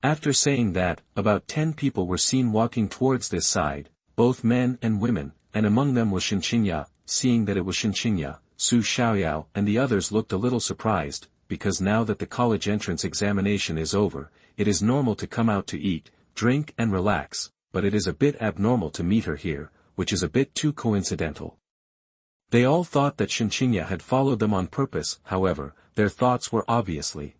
After saying that, about 10 people were seen walking towards this side, both men and women, and among them was Qingmei. Seeing that it was Qingmei, Su Xiaoyao and the others looked a little surprised, because now that the college entrance examination is over, it is normal to come out to eat, drink and relax, but it is a bit abnormal to meet her here, which is a bit too coincidental. They all thought that Qingmei had followed them on purpose. However, their thoughts were obviously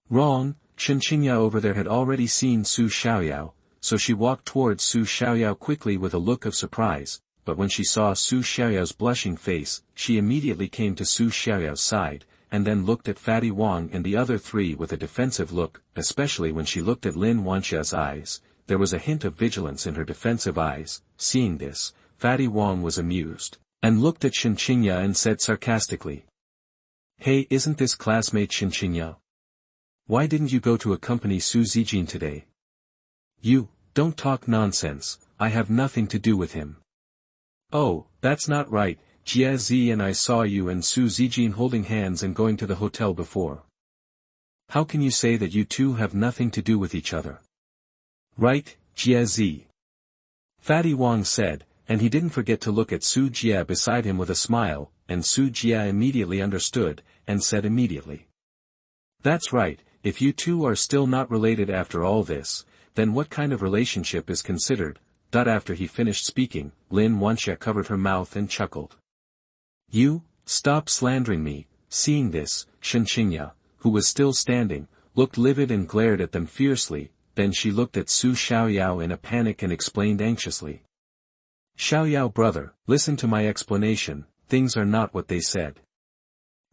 wrong. Qingmei over there had already seen Su Xiaoyao, so she walked towards Su Xiaoyao quickly with a look of surprise, but when she saw Su Xiaoyao's blushing face, she immediately came to Su Xiaoyao's side, and then looked at Fatty Wang and the other three with a defensive look. Especially when she looked at Lin Wanxia's eyes, there was a hint of vigilance in her defensive eyes. Seeing this, Fatty Wang was amused, and looked at Qingmei and said sarcastically, Hey, isn't this classmate Qingmei? Why didn't you go to accompany Su Zijin today? You, don't talk nonsense, I have nothing to do with him. Oh, that's not right, Jie Zi and I saw you and Su Zijin holding hands and going to the hotel before. How can you say that you two have nothing to do with each other? Right, Jie Zi. Fatty Wang said, and he didn't forget to look at Su Jie beside him with a smile, and Su Jie immediately understood, and said immediately. That's right, if you two are still not related after all this, then what kind of relationship is considered? After he finished speaking, Lin Wanxia covered her mouth and chuckled. You, stop slandering me. Seeing this, Qingmei, who was still standing, looked livid and glared at them fiercely. Then she looked at Su Xiaoyao in a panic and explained anxiously. Xiaoyao brother, listen to my explanation, things are not what they said.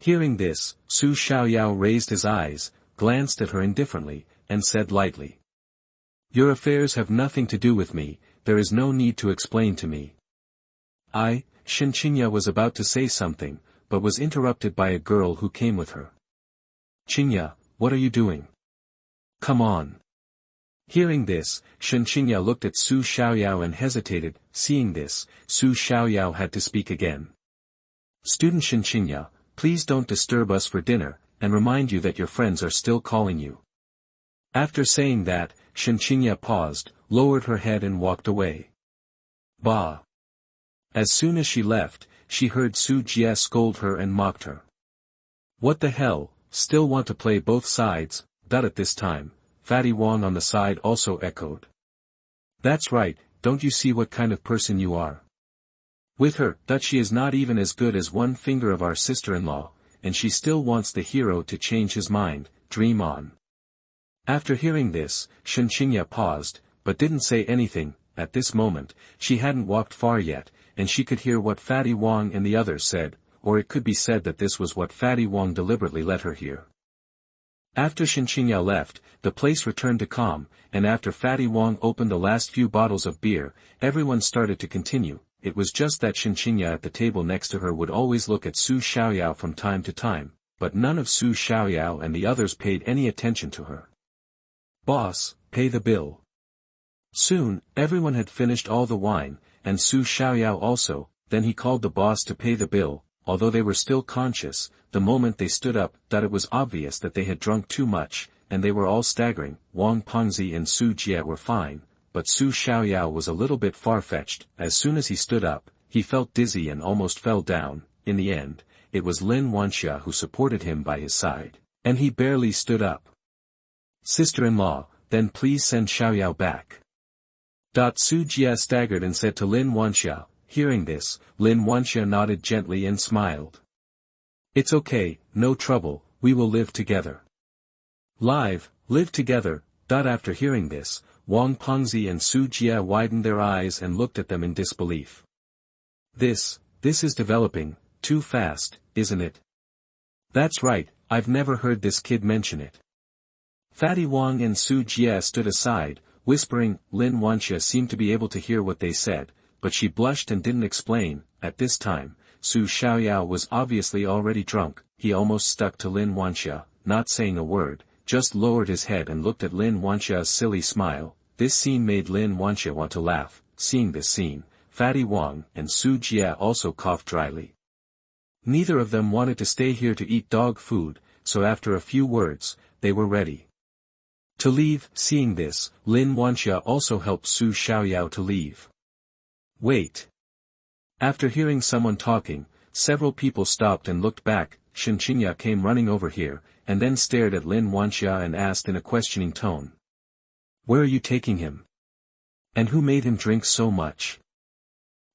Hearing this, Su Xiaoyao raised his eyes, glanced at her indifferently, and said lightly. Your affairs have nothing to do with me, there is no need to explain to me. Qingmei was about to say something, but was interrupted by a girl who came with her. Qingmei, what are you doing? Come on. Hearing this, Qingmei looked at Su Xiaoyao and hesitated. Seeing this, Su Xiaoyao had to speak again. Student Qingmei, please don't disturb us for dinner, and remind you that your friends are still calling you. After saying that, Qingmei paused, lowered her head and walked away. Bah! As soon as she left, she heard Su Jie scold her and mocked her. What the hell, still want to play both sides? At this time, Fatty Wang on the side also echoed. That's right, don't you see what kind of person you are? With her, she is not even as good as one finger of our sister-in-law, and she still wants the hero to change his mind. Dream on. After hearing this, Qingmei paused, but didn't say anything. At this moment, she hadn't walked far yet, and she could hear what Fatty Wang and the others said, or it could be said that this was what Fatty Wang deliberately let her hear. After Qingmei left, the place returned to calm, and after Fatty Wang opened the last few bottles of beer, everyone started to continue. It was just that Qingmei at the table next to her would always look at Su Xiaoyao from time to time, but none of Su Xiaoyao and the others paid any attention to her. Boss, pay the bill. Soon, everyone had finished all the wine, and Su Xiaoyao also. Then he called the boss to pay the bill. Although they were still conscious, the moment they stood up, that it was obvious that they had drunk too much, and they were all staggering. Wang Pengzi and Su Jie were fine, but Su Xiaoyao was a little bit far-fetched. As soon as he stood up, he felt dizzy and almost fell down. In the end, it was Lin Wanxia who supported him by his side, and he barely stood up. Sister-in-law, then please send Xiaoyao back. Su Jie staggered and said to Lin Wanxia. Hearing this, Lin Wanxia nodded gently and smiled. It's okay, no trouble, we will live together. Live together. After hearing this, Wang Pengzi and Su Jie widened their eyes and looked at them in disbelief. This is developing too fast, isn't it? That's right, I've never heard this kid mention it. Fatty Wang and Su Jie stood aside, whispering. Lin Wanxia seemed to be able to hear what they said, but she blushed and didn't explain. At this time, Su Xiaoyao was obviously already drunk. He almost stuck to Lin Wanxia, not saying a word, just lowered his head and looked at Lin Wanxia's silly smile. This scene made Lin Wanxia want to laugh. Seeing this scene, Fatty Wang and Su Jie also coughed dryly. Neither of them wanted to stay here to eat dog food, so after a few words, they were ready to leave. Seeing this, Lin Wanxia also helped Su Xiaoyao to leave. Wait. After hearing someone talking, several people stopped and looked back. Qingmei came running over here, and then stared at Lin Wanxia and asked in a questioning tone. Where are you taking him? And who made him drink so much?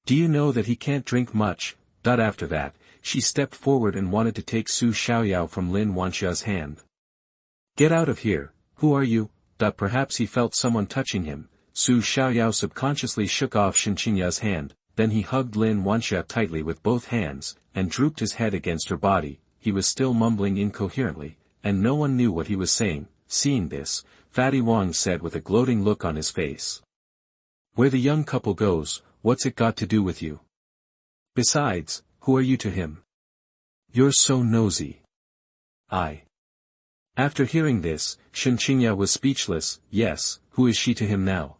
Do you know that he can't drink much? After that, she stepped forward and wanted to take Su Xiaoyao from Lin Wanxia's hand. Get out of here, who are you? Perhaps he felt someone touching him. Su Xiaoyao subconsciously shook off Qingmei's hand, then he hugged Lin Wanxia tightly with both hands, and drooped his head against her body. He was still mumbling incoherently, and no one knew what he was saying. Seeing this, Fatty Wang said with a gloating look on his face. Where the young couple goes, what's it got to do with you? Besides, who are you to him? You're so nosy. After hearing this, Qingmei was speechless. Yes, who is she to him now?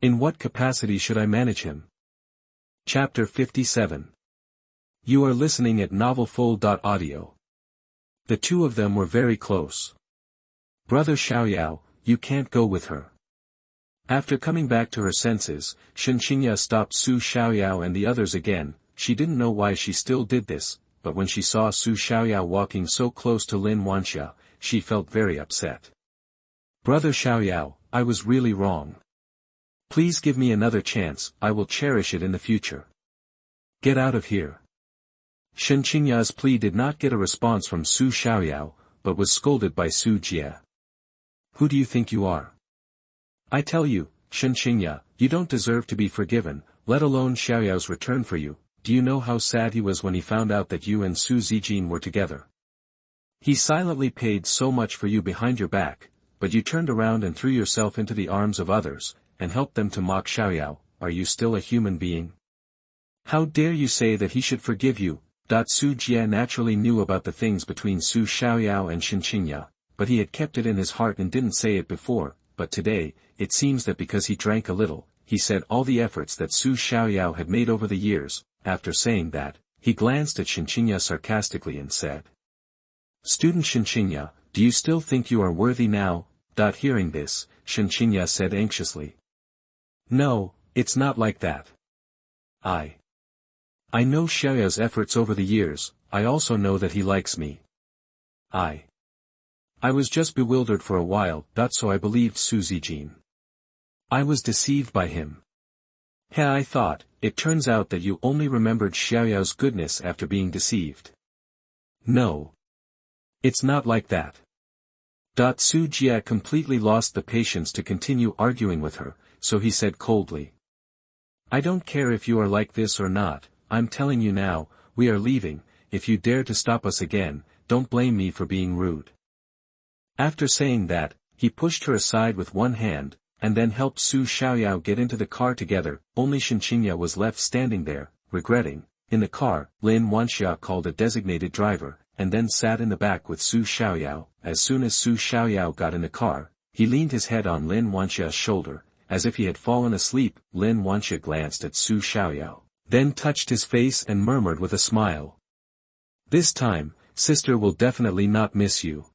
In what capacity should I manage him? Chapter 57. You are listening at novelfull.audio. The two of them were very close. Brother Xiaoyao, you can't go with her. After coming back to her senses, Qingmei stopped Su Xiaoyao and the others again. She didn't know why she still did this, but when she saw Su Xiaoyao walking so close to Lin Wanxia, she felt very upset. Brother Xiaoyao, I was really wrong. Please give me another chance, I will cherish it in the future. Get out of here. Qingmei's plea did not get a response from Su Xiaoyao, but was scolded by Su Jie. Who do you think you are? I tell you, Qingmei, you don't deserve to be forgiven, let alone Xiaoyao's return for you. Do you know how sad he was when he found out that you and Su Zijin were together? He silently paid so much for you behind your back, but you turned around and threw yourself into the arms of others, and helped them to mock Xiaoyao. Are you still a human being? How dare you say that he should forgive you? Su Jie naturally knew about the things between Su Xiaoyao and Qingmei, but he had kept it in his heart and didn't say it before. But today, it seems that because he drank a little, he said all the efforts that Su Xiaoyao had made over the years. After saying that, he glanced at Qingmei sarcastically and said, Student Qingmei, do you still think you are worthy now? Hearing this, Qingmei said anxiously. No, it's not like that. I know Xiaoyao's efforts over the years. I also know that he likes me. I was just bewildered for a while. So I believed Su Zijin. I was deceived by him. I thought, it turns out that you only remembered Xiaoyao's goodness after being deceived. No. It's not like that. Su Jie completely lost the patience to continue arguing with her, so he said coldly. I don't care if you are like this or not, I'm telling you now, we are leaving. If you dare to stop us again, don't blame me for being rude. After saying that, he pushed her aside with one hand, and then helped Su Xiaoyao get into the car together. Only Qingmei was left standing there, regretting. In the car, Lin Wanxia called a designated driver, and then sat in the back with Su Xiaoyao. As soon as Su Xiaoyao got in the car, he leaned his head on Lin Wanxia's shoulder, as if he had fallen asleep. Lin Wanxia glanced at Su Xiaoyao, then touched his face and murmured with a smile. "This time, sister will definitely not miss you."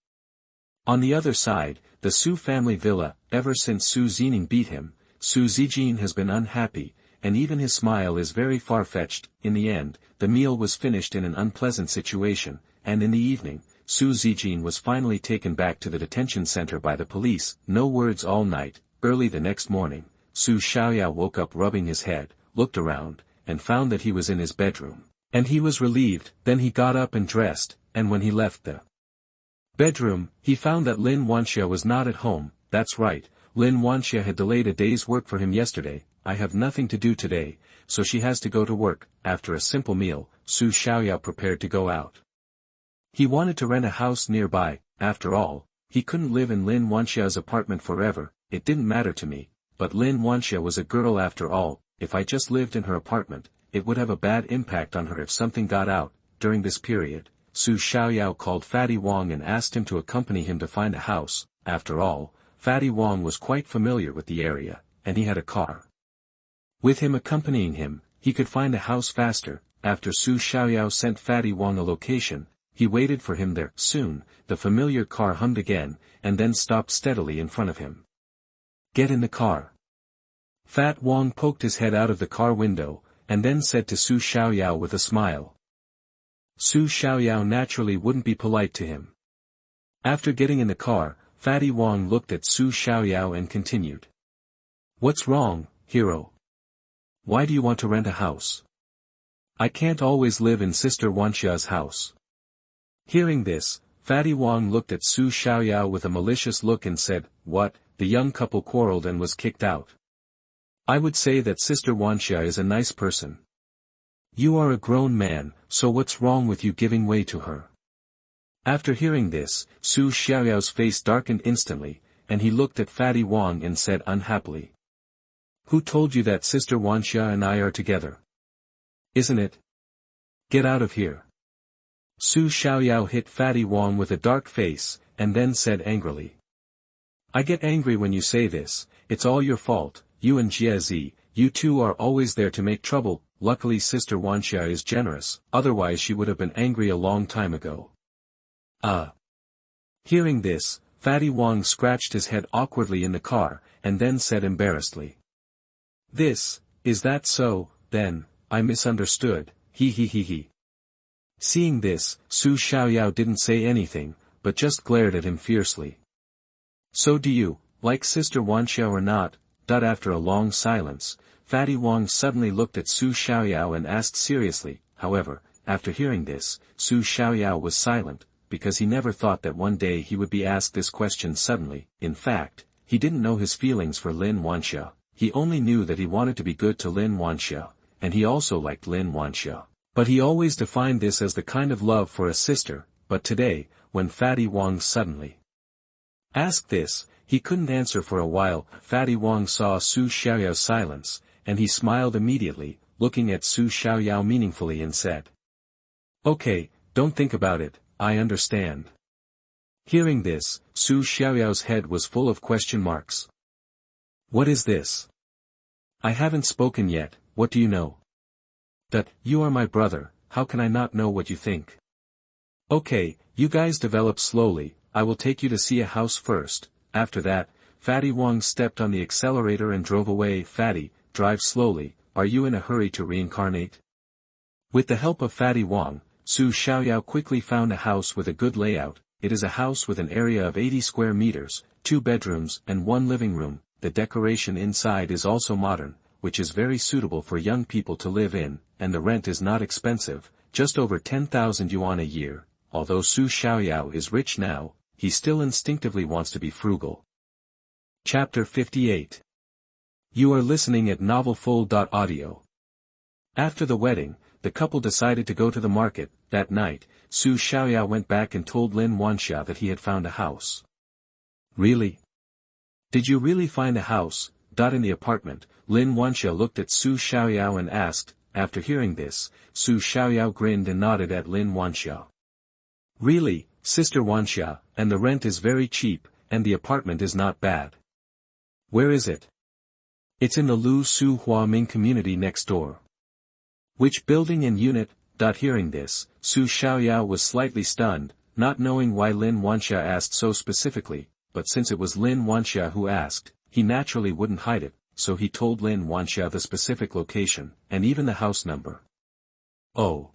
On the other side, the Su family villa, ever since Su Zijin beat him, Su Zijin has been unhappy, and even his smile is very far-fetched. In the end, the meal was finished in an unpleasant situation, and in the evening, Su Zijin was finally taken back to the detention center by the police. No words all night. Early the next morning, Su Xiaoyao woke up rubbing his head, looked around, and found that he was in his bedroom. And he was relieved. Then he got up and dressed, and when he left the bedroom, he found that Lin Wanxia was not at home. That's right, Lin Wanxia had delayed a day's work for him yesterday. "I have nothing to do today, so she has to go to work." After a simple meal, Su Xiaoyao prepared to go out. He wanted to rent a house nearby. After all, he couldn't live in Lin Wanxia's apartment forever. It didn't matter to me, but Lin Wanxia was a girl after all. If I just lived in her apartment, it would have a bad impact on her if something got out. During this period, Su Xiaoyao called Fatty Wong and asked him to accompany him to find a house. After all, Fatty Wong was quite familiar with the area, and he had a car. With him accompanying him, he could find a house faster. After Su Xiaoyao sent Fatty Wong a location, he waited for him there. Soon, the familiar car hummed again, and then stopped steadily in front of him. "Get in the car." Fat Wong poked his head out of the car window, and then said to Su Xiaoyao with a smile. Su Xiaoyao naturally wouldn't be polite to him. After getting in the car, Fatty Wong looked at Su Xiaoyao and continued. "What's wrong, hero? Why do you want to rent a house? I can't always live in Sister Wanxia's house." Hearing this, Fatty Wong looked at Su Xiaoyao with a malicious look and said, "What?" The young couple quarreled and was kicked out. "I would say that Sister Wanxia is a nice person. You are a grown man, so what's wrong with you giving way to her?" After hearing this, Su Xiaoyao's face darkened instantly, and he looked at Fatty Wong and said unhappily. "Who told you that Sister Wanxia and I are together? Isn't it? Get out of here." Su Xiaoyao hit Fatty Wong with a dark face, and then said angrily. "I get angry when you say this. It's all your fault, you and Jie, you two are always there to make trouble. Luckily Sister Wanxia is generous, otherwise she would have been angry a long time ago." Hearing this, Fatty Wong scratched his head awkwardly in the car, and then said embarrassedly. Is that so, then, I misunderstood, he. Seeing this, Su Xiaoyao didn't say anything, but just glared at him fiercely. "So do you, like Sister Wanxia or not?" After a long silence, Fatty Wong suddenly looked at Su Xiaoyao and asked seriously. However, after hearing this, Su Xiaoyao was silent, because he never thought that one day he would be asked this question suddenly. In fact, he didn't know his feelings for Lin Wanxia. He only knew that he wanted to be good to Lin Wanxia, and he also liked Lin Wanxia. But he always defined this as the kind of love for a sister. But today, when Fatty Wong suddenly asked this, he couldn't answer for a while. Fatty Wong saw Su Xiaoyao's silence, and he smiled immediately, looking at Su Xiaoyao meaningfully and said, "Okay, don't think about it, I understand." Hearing this, Su Xiaoyao's head was full of question marks. "What is this? I haven't spoken yet, what do you know?" "That, you are my brother, how can I not know what you think?" "Okay, you guys develop slowly, I will take you to see a house first." After that, Fatty Wong stepped on the accelerator and drove away. "Fatty, drive slowly, are you in a hurry to reincarnate?" With the help of Fatty Wong, Su Xiaoyao quickly found a house with a good layout. It is a house with an area of 80 square meters, 2 bedrooms and 1 living room. The decoration inside is also modern, which is very suitable for young people to live in, and the rent is not expensive, just over 10,000 yuan a year. Although Su Xiaoyao is rich now, he still instinctively wants to be frugal. Chapter 58. You are listening at novelfull.audio. After the wedding, the couple decided to go to the market. That night, Su Xiaoyao went back and told Lin Wanxia that he had found a house. "Really? Did you really find a house?" In the apartment, Lin Wanxia looked at Su Xiaoyao and asked. After hearing this, Su Xiaoyao grinned and nodded at Lin Wanxia. "Really, Sister Wanxia, and the rent is very cheap, and the apartment is not bad. Where is it?" It's in the Lu Su Huaming community next door. Which building and unit? Hearing this, Su Xiaoyao was slightly stunned, not knowing why Lin Wanxia asked so specifically, but since it was Lin Wanxia who asked, he naturally wouldn't hide it, so he told Lin Wanxia the specific location, and even the house number. Oh.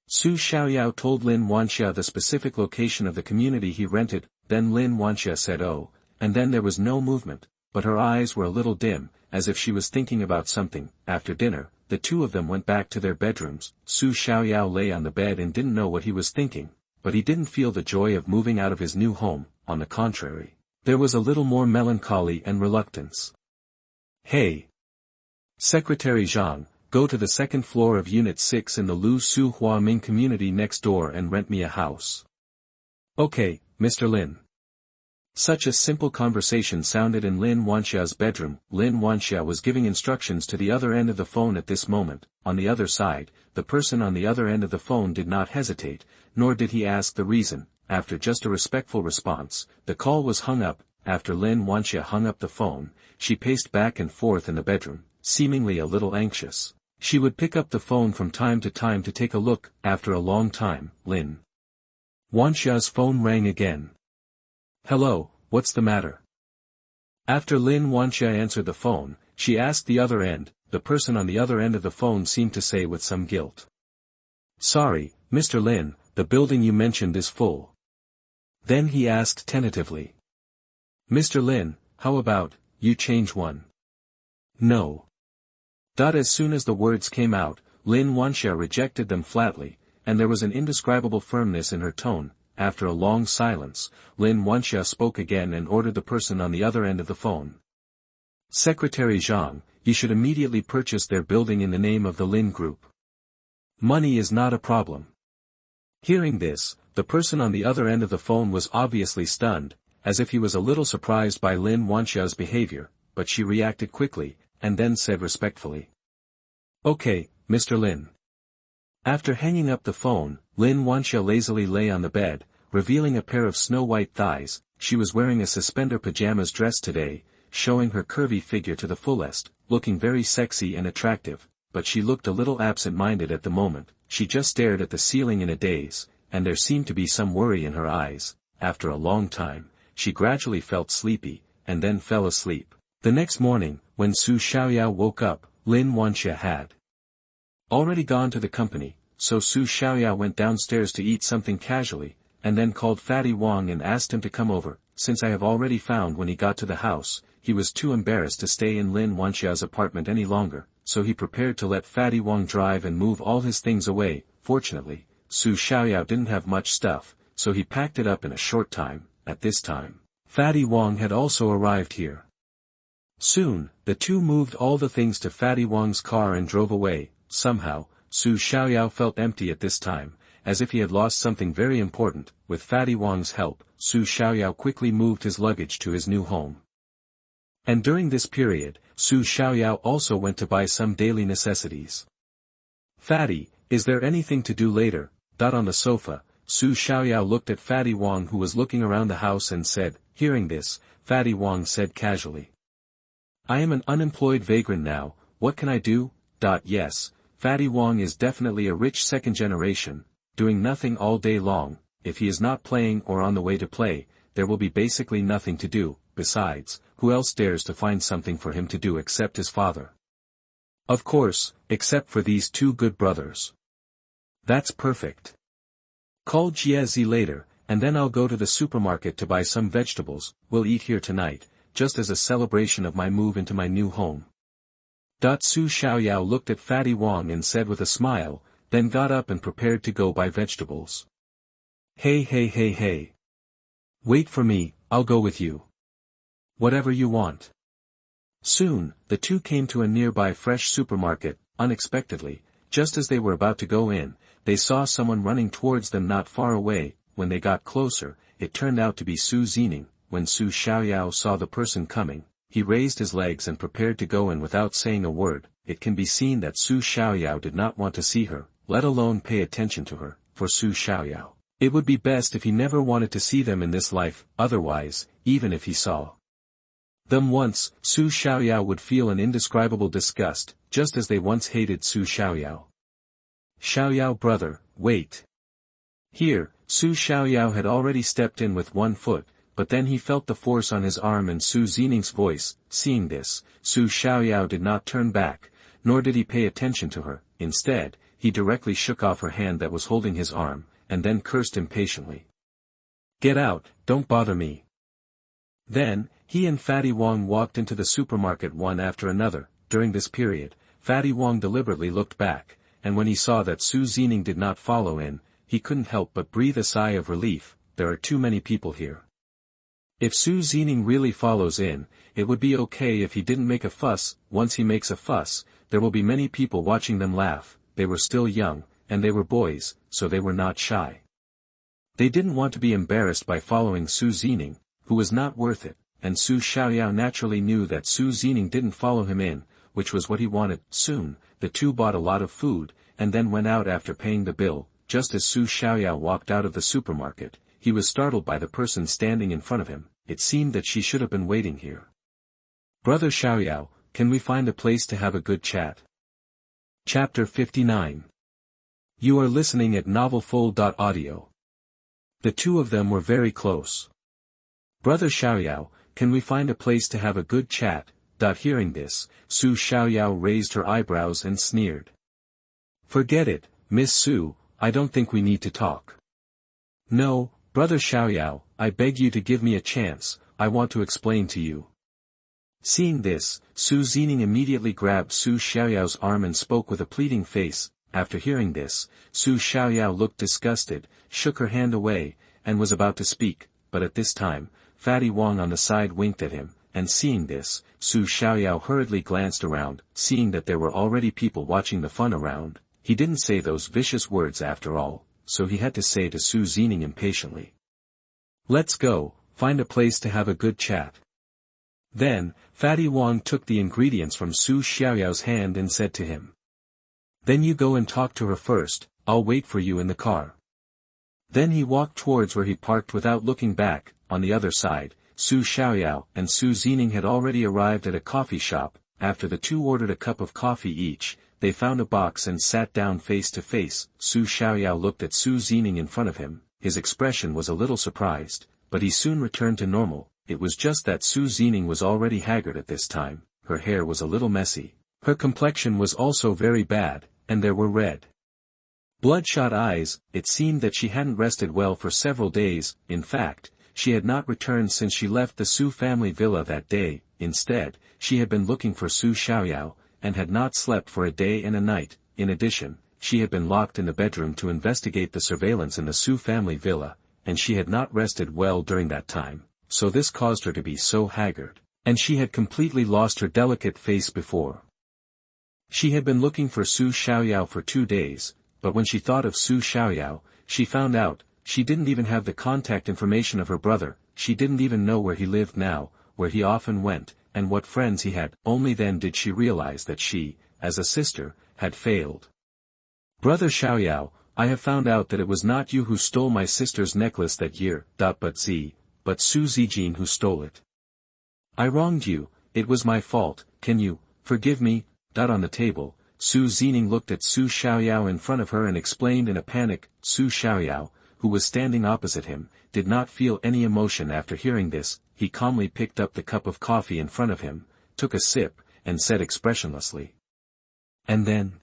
Su Xiaoyao told Lin Wanxia the specific location of the community he rented, then Lin Wanxia said oh, and then there was no movement, but her eyes were a little dim, as if she was thinking about something. After dinner, the two of them went back to their bedrooms. Su Xiaoyao lay on the bed and didn't know what he was thinking, but he didn't feel the joy of moving out of his new home. On the contrary, there was a little more melancholy and reluctance. Hey! Secretary Zhang, go to the second floor of Unit 6 in the Lu Su Huaming community next door and rent me a house. Okay, Mr. Lin. Such a simple conversation sounded in Lin Wanxia's bedroom. Lin Wanxia was giving instructions to the other end of the phone at this moment. On the other side, the person on the other end of the phone did not hesitate, nor did he ask the reason. After just a respectful response, the call was hung up. After Lin Wanxia hung up the phone, she paced back and forth in the bedroom, seemingly a little anxious. She would pick up the phone from time to time to take a look. After a long time, Lin Wanxia's phone rang again. Hello, what's the matter? After Lin Wanxia answered the phone, she asked the other end. The person on the other end of the phone seemed to say with some guilt. Sorry, Mr. Lin, the building you mentioned is full. Then he asked tentatively. Mr. Lin, how about, you change one? No. As soon as the words came out, Lin Wanxia rejected them flatly, and there was an indescribable firmness in her tone. After a long silence, Lin Wanxia spoke again and ordered the person on the other end of the phone. Secretary Zhang, you should immediately purchase their building in the name of the Lin Group. Money is not a problem. Hearing this, the person on the other end of the phone was obviously stunned, as if he was a little surprised by Lin Wanxia's behavior, but she reacted quickly, and then said respectfully. Okay, Mr. Lin. After hanging up the phone, Lin Wanxia lazily lay on the bed, revealing a pair of snow-white thighs. She was wearing a suspender pajamas dress today, showing her curvy figure to the fullest, looking very sexy and attractive, but she looked a little absent-minded at the moment. She just stared at the ceiling in a daze, and there seemed to be some worry in her eyes. After a long time, she gradually felt sleepy, and then fell asleep. The next morning, when Su Xiaoyao woke up, Lin Wanxia had already gone to the company, so Su Xiaoyao went downstairs to eat something casually, and then called Fatty Wang and asked him to come over. Since I have already found when he got to the house, he was too embarrassed to stay in Lin Wanxia's apartment any longer, so he prepared to let Fatty Wang drive and move all his things away. Fortunately, Su Xiaoyao didn't have much stuff, so he packed it up in a short time. At this time, Fatty Wang had also arrived here. Soon, the two moved all the things to Fatty Wang's car and drove away. Somehow, Su Xiaoyao felt empty at this time, as if he had lost something very important. With Fatty Wang's help, Su Xiaoyao quickly moved his luggage to his new home. And during this period, Su Xiaoyao also went to buy some daily necessities. Fatty, is there anything to do later? On the sofa, Su Xiaoyao looked at Fatty Wang who was looking around the house and said. Hearing this, Fatty Wang said casually. I am an unemployed vagrant now, what can I do? Yes, Fatty Wang is definitely a rich second generation, doing nothing all day long. If he is not playing or on the way to play, there will be basically nothing to do. Besides, who else dares to find something for him to do except his father? Of course, except for these two good brothers. That's perfect. Call Jiezi later, and then I'll go to the supermarket to buy some vegetables. We'll eat here tonight, just as a celebration of my move into my new home. Su Xiaoyao looked at Fatty Wang and said with a smile, then got up and prepared to go buy vegetables. Hey. Wait for me, I'll go with you. Whatever you want. Soon, the two came to a nearby fresh supermarket. Unexpectedly, just as they were about to go in, they saw someone running towards them not far away. When they got closer, it turned out to be Su Zijin. When Su Xiaoyao saw the person coming, he raised his legs and prepared to go in without saying a word. It can be seen that Su Xiaoyao did not want to see her, let alone pay attention to her. For Su Xiaoyao, it would be best if he never wanted to see them in this life. Otherwise, even if he saw them once, Su Xiaoyao would feel an indescribable disgust, just as they once hated Su Xiaoyao. Xiaoyao brother, wait. Here, Su Xiaoyao had already stepped in with one foot, but then he felt the force on his arm and Su Zijin's voice. Seeing this, Su Xiaoyao did not turn back, nor did he pay attention to her. Instead, he directly shook off her hand that was holding his arm, and then cursed impatiently. Get out, don't bother me. Then, he and Fatty Wong walked into the supermarket one after another. During this period, Fatty Wong deliberately looked back, and when he saw that Su Zijin did not follow in, he couldn't help but breathe a sigh of relief. There are too many people here. If Su Zijin really follows in, it would be okay if he didn't make a fuss. Once he makes a fuss, there will be many people watching them laugh. They were still young, and they were boys, so they were not shy. They didn't want to be embarrassed by following Su Zijin, who was not worth it, and Su Xiaoyao naturally knew that Su Zijin didn't follow him in, which was what he wanted. Soon, the two bought a lot of food, and then went out after paying the bill. Just as Su Xiaoyao walked out of the supermarket, he was startled by the person standing in front of him. It seemed that she should have been waiting here. Brother Xiaoyao, can we find a place to have a good chat? Chapter 59. You are listening at novelfull.audio. The two of them were very close. Brother Xiaoyao, can we find a place to have a good chat? Hearing this, Su Xiaoyao raised her eyebrows and sneered. Forget it, Miss Su, I don't think we need to talk. No, Brother Xiaoyao, I beg you to give me a chance, I want to explain to you. Seeing this, Su Zijin immediately grabbed Su Xiaoyao's arm and spoke with a pleading face. After hearing this, Su Xiaoyao looked disgusted, shook her hand away, and was about to speak, but at this time, Fatty Wong on the side winked at him, and seeing this, Su Xiaoyao hurriedly glanced around. Seeing that there were already people watching the fun around, he didn't say those vicious words after all, so he had to say to Su Zijin impatiently. Let's go, find a place to have a good chat. Then, Fatty Wong took the ingredients from Su Xiaoyao's hand and said to him. Then you go and talk to her first, I'll wait for you in the car. Then he walked towards where he parked without looking back. On the other side, Su Xiaoyao and Su Zijin had already arrived at a coffee shop. After the two ordered a cup of coffee each, they found a box and sat down face to face. Su Xiaoyao looked at Su Zijin in front of him. His expression was a little surprised, but he soon returned to normal. It was just that Su Zijin was already haggard at this time. Her hair was a little messy. Her complexion was also very bad, and there were red, bloodshot eyes. It seemed that she hadn't rested well for several days. In fact, she had not returned since she left the Su family villa that day. Instead, she had been looking for Su Xiaoyao, and had not slept for a day and a night. In addition, she had been locked in the bedroom to investigate the surveillance in the Su family villa, and she had not rested well during that time, so this caused her to be so haggard, and she had completely lost her delicate face before. She had been looking for Su Xiaoyao for 2 days, but when she thought of Su Xiaoyao, she found out, she didn't even have the contact information of her brother. She didn't even know where he lived now, where he often went, and what friends he had. Only then did she realize that she, as a sister, had failed. Brother Xiaoyao, I have found out that it was not you who stole my sister's necklace that year, but Su Zijin who stole it. I wronged you, it was my fault, can you forgive me? On the table, Su Zijin looked at Su Xiaoyao in front of her and explained in a panic. Su Xiaoyao, who was standing opposite him, did not feel any emotion after hearing this. He calmly picked up the cup of coffee in front of him, took a sip, and said expressionlessly. And then?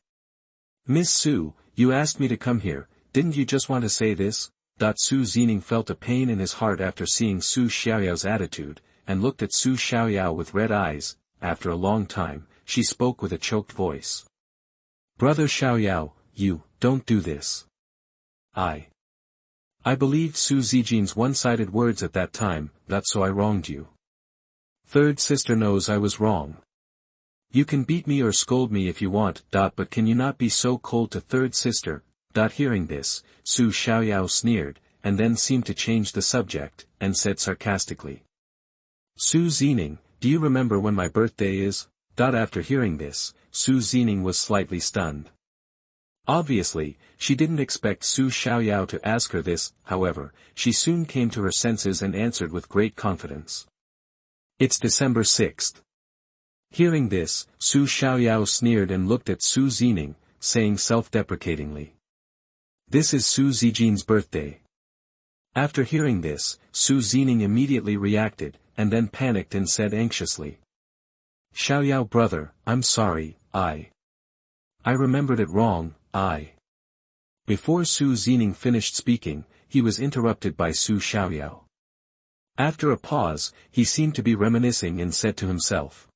Miss Su, you asked me to come here, didn't you just want to say this? Su Zijin felt a pain in his heart after seeing Su Xiaoyao's attitude, and looked at Su Xiaoyao with red eyes. After a long time, she spoke with a choked voice. Brother Xiaoyao, you, don't do this. I believed Su Zijin's one-sided words at that time, so I wronged you. Third sister knows I was wrong. You can beat me or scold me if you want, but can you not be so cold to third sister? Hearing this, Su Xiaoyao sneered, and then seemed to change the subject, and said sarcastically. Su Zijin, do you remember when my birthday is? After hearing this, Su Zijin was slightly stunned. Obviously, she didn't expect Su Xiaoyao to ask her this. However, she soon came to her senses and answered with great confidence. It's December 6th. Hearing this, Su Xiaoyao sneered and looked at Su Zijin, saying self-deprecatingly. This is Su Zijin's birthday. After hearing this, Su Zijin immediately reacted, and then panicked and said anxiously. Xiaoyao brother, I'm sorry, I remembered it wrong, Before Su Zijin finished speaking, he was interrupted by Su Xiaoyao. After a pause, he seemed to be reminiscing and said to himself.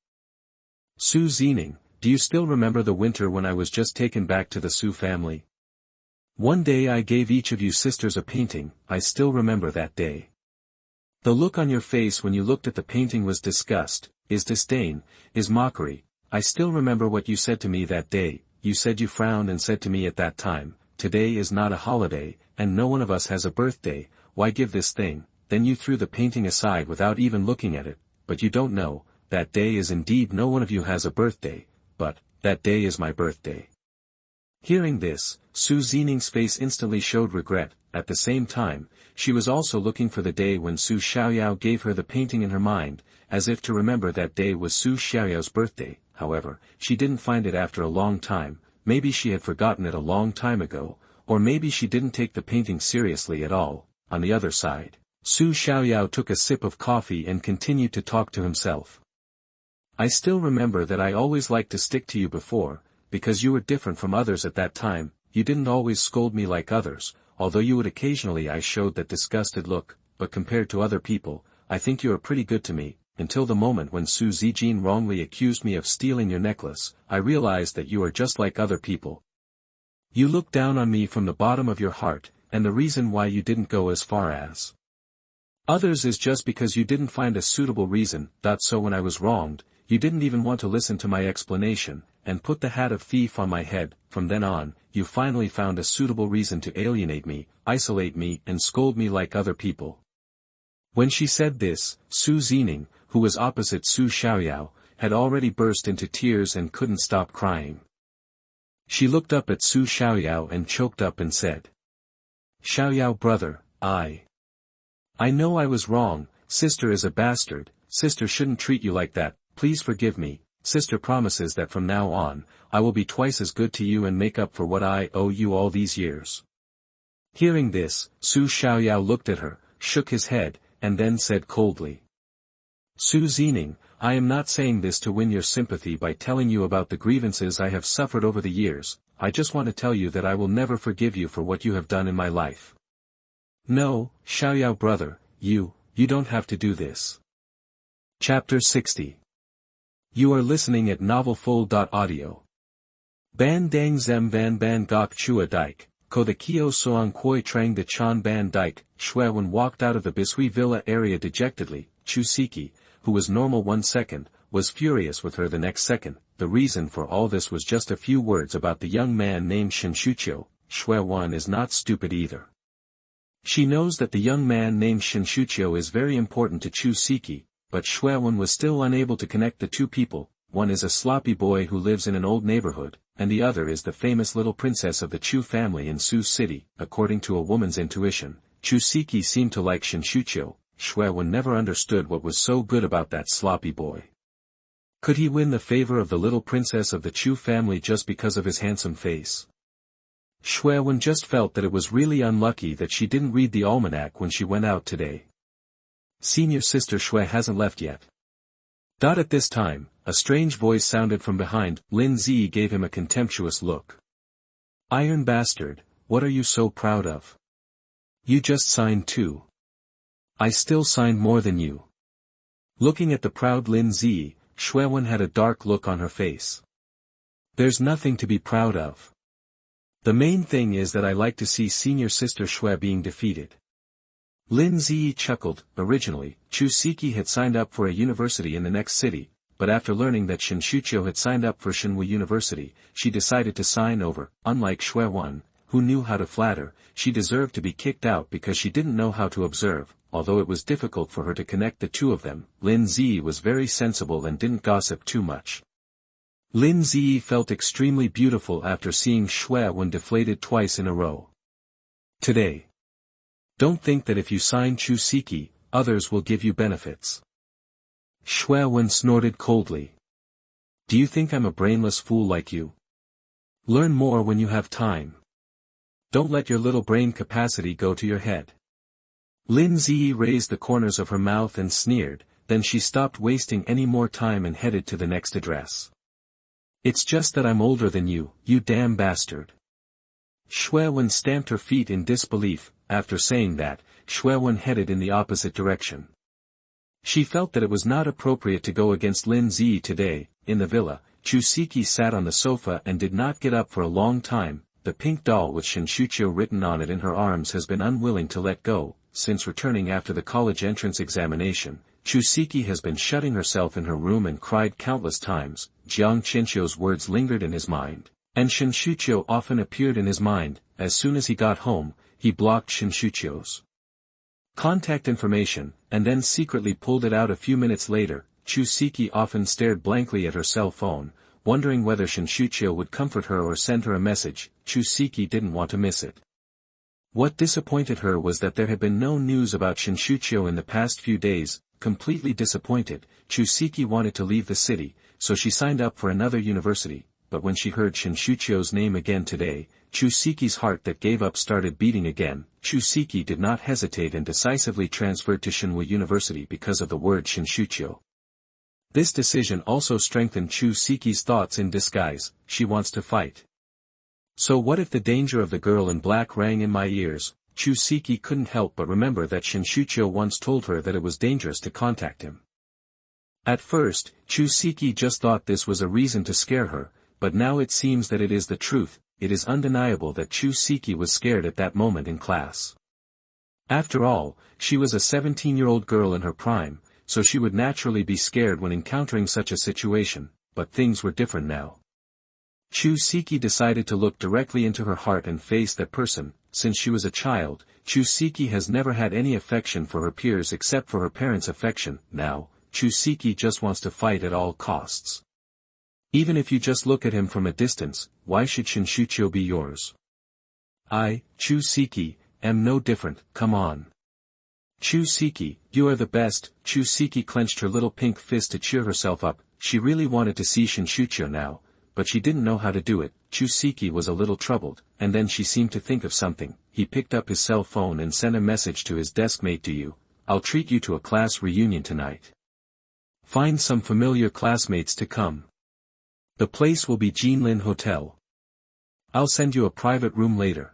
Su Zijin, do you still remember the winter when I was just taken back to the Su family? One day I gave each of you sisters a painting, I still remember that day. The look on your face when you looked at the painting was disgust, is disdain, is mockery. I still remember what you said to me that day. You said you frowned and said to me at that time, today is not a holiday, and no one of us has a birthday, why give this thing? Then you threw the painting aside without even looking at it, but you don't know, that day is indeed no one of you has a birthday, but, that day is my birthday. Hearing this, Su Zijin's face instantly showed regret. At the same time, she was also looking for the day when Su Xiaoyao gave her the painting in her mind, as if to remember that day was Su Xiaoyao's birthday. However, she didn't find it after a long time. Maybe she had forgotten it a long time ago, or maybe she didn't take the painting seriously at all. On the other side, Su Xiaoyao took a sip of coffee and continued to talk to himself. I still remember that I always liked to stick to you before, because you were different from others at that time. You didn't always scold me like others, although you would occasionally. I showed that disgusted look, but compared to other people, I think you are pretty good to me. Until the moment when Su Zijin wrongly accused me of stealing your necklace, I realized that you are just like other people. You look down on me from the bottom of your heart, and the reason why you didn't go as far as others is just because you didn't find a suitable reason. So when I was wronged, you didn't even want to listen to my explanation, and put the hat of thief on my head. From then on, you finally found a suitable reason to alienate me, isolate me, and scold me like other people. When she said this, Su Zijin, who was opposite Su Xiaoyao, had already burst into tears and couldn't stop crying. She looked up at Su Xiaoyao and choked up and said. Xiaoyao brother, I know I was wrong. Sister is a bastard. Sister shouldn't treat you like that. Please forgive me. Sister promises that from now on, I will be twice as good to you and make up for what I owe you all these years. Hearing this, Su Xiaoyao looked at her, shook his head, and then said coldly. Su Zijin, I am not saying this to win your sympathy by telling you about the grievances I have suffered over the years. I just want to tell you that I will never forgive you for what you have done in my life. No, Xiaoyao brother, you don't have to do this. Chapter 60. You are listening at novelfull.audio. Ban dang zem van ban gok chua dike, ko the kio soang koi trang de chan ban dike. Xuewen walked out of the Bishui villa area dejectedly. Chu Siki, who was normal 1 second, was furious with her the next second. The reason for all this was just a few words about the young man named Shinchucho. Xuewen is not stupid either. She knows that the young man named Shinchucho is very important to Chu Siki, but Xuewen was still unable to connect the two people. One is a sloppy boy who lives in an old neighborhood, and the other is the famous little princess of the Chu family in Su City. According to a woman's intuition, Chu Siki seemed to like Shinchucho. Xuewen never understood what was so good about that sloppy boy. Could he win the favor of the little princess of the Chu family just because of his handsome face? Xuewen just felt that it was really unlucky that she didn't read the almanac when she went out today. Senior sister Xue hasn't left yet. At this time, a strange voice sounded from behind. Lin Zi gave him a contemptuous look. Iron bastard, what are you so proud of? You just signed too. I still signed more than you. Looking at the proud Lin Zi, Xuewen had a dark look on her face. There's nothing to be proud of. The main thing is that I like to see senior sister Xue being defeated. Lin Zi chuckled. Originally, Chu Siki had signed up for a university in the next city, but after learning that Shinchucho had signed up for Shinwu University, she decided to sign over. Unlike Xuewen, who knew how to flatter, she deserved to be kicked out because she didn't know how to observe. Although it was difficult for her to connect the two of them, Lin Zi was very sensible and didn't gossip too much. Lin Zi felt extremely beautiful after seeing Xuewen deflated twice in a row. Today. Don't think that if you sign Chu Siki, others will give you benefits. Xuewen snorted coldly. Do you think I'm a brainless fool like you? Learn more when you have time. Don't let your little brain capacity go to your head. Lin Ziyi raised the corners of her mouth and sneered, then she stopped wasting any more time and headed to the next address. It's just that I'm older than you, you damn bastard. Xuewen stamped her feet in disbelief. After saying that, Xuewen headed in the opposite direction. She felt that it was not appropriate to go against Lin Ziyi today. In the villa, Chu Siki sat on the sofa and did not get up for a long time. The pink doll with Shinshutio written on it in her arms has been unwilling to let go. Since returning after the college entrance examination, Chu Siki has been shutting herself in her room and cried countless times. Jiang Qinshio's words lingered in his mind, and Shinshutio often appeared in his mind. As soon as he got home, he blocked Shinshutio's contact information, and then secretly pulled it out a few minutes later. Chu Siki often stared blankly at her cell phone, wondering whether Shinshutio would comfort her or send her a message. Chu Siki didn't want to miss it. What disappointed her was that there had been no news about Shinshutio in the past few days. Completely disappointed, Chu Siki wanted to leave the city, so she signed up for another university, but when she heard Shinshutio's name again today, Chu Siki's heart that gave up started beating again. Chu Siki did not hesitate and decisively transferred to Shinwa University because of the word Shinshutio. This decision also strengthened Chu Siki's thoughts in disguise. She wants to fight. So what if the danger of the girl in black rang in my ears? Chu Siki couldn't help but remember that Shinshutio once told her that it was dangerous to contact him. At first, Chu Siki just thought this was a reason to scare her, but now it seems that it is the truth. It is undeniable that Chu Siki was scared at that moment in class. After all, she was a 17-year-old girl in her prime, so she would naturally be scared when encountering such a situation, but things were different now. Chu Siki decided to look directly into her heart and face that person. Since she was a child, Chu Siki has never had any affection for her peers except for her parents' affection. Now, Chu Siki just wants to fight at all costs. Even if you just look at him from a distance, why should Shinshutio be yours? I, Chu Siki, am no different. Come on. Chu Siki, you are the best. Chu Siki clenched her little pink fist to cheer herself up. She really wanted to see Shinshutio now, but she didn't know how to do it. Chu Siki was a little troubled, and then she seemed to think of something. He picked up his cell phone and sent a message to his desk mate. Do you? I'll treat you to a class reunion tonight. Find some familiar classmates to come. The place will be Jinlin Hotel. I'll send you a private room later.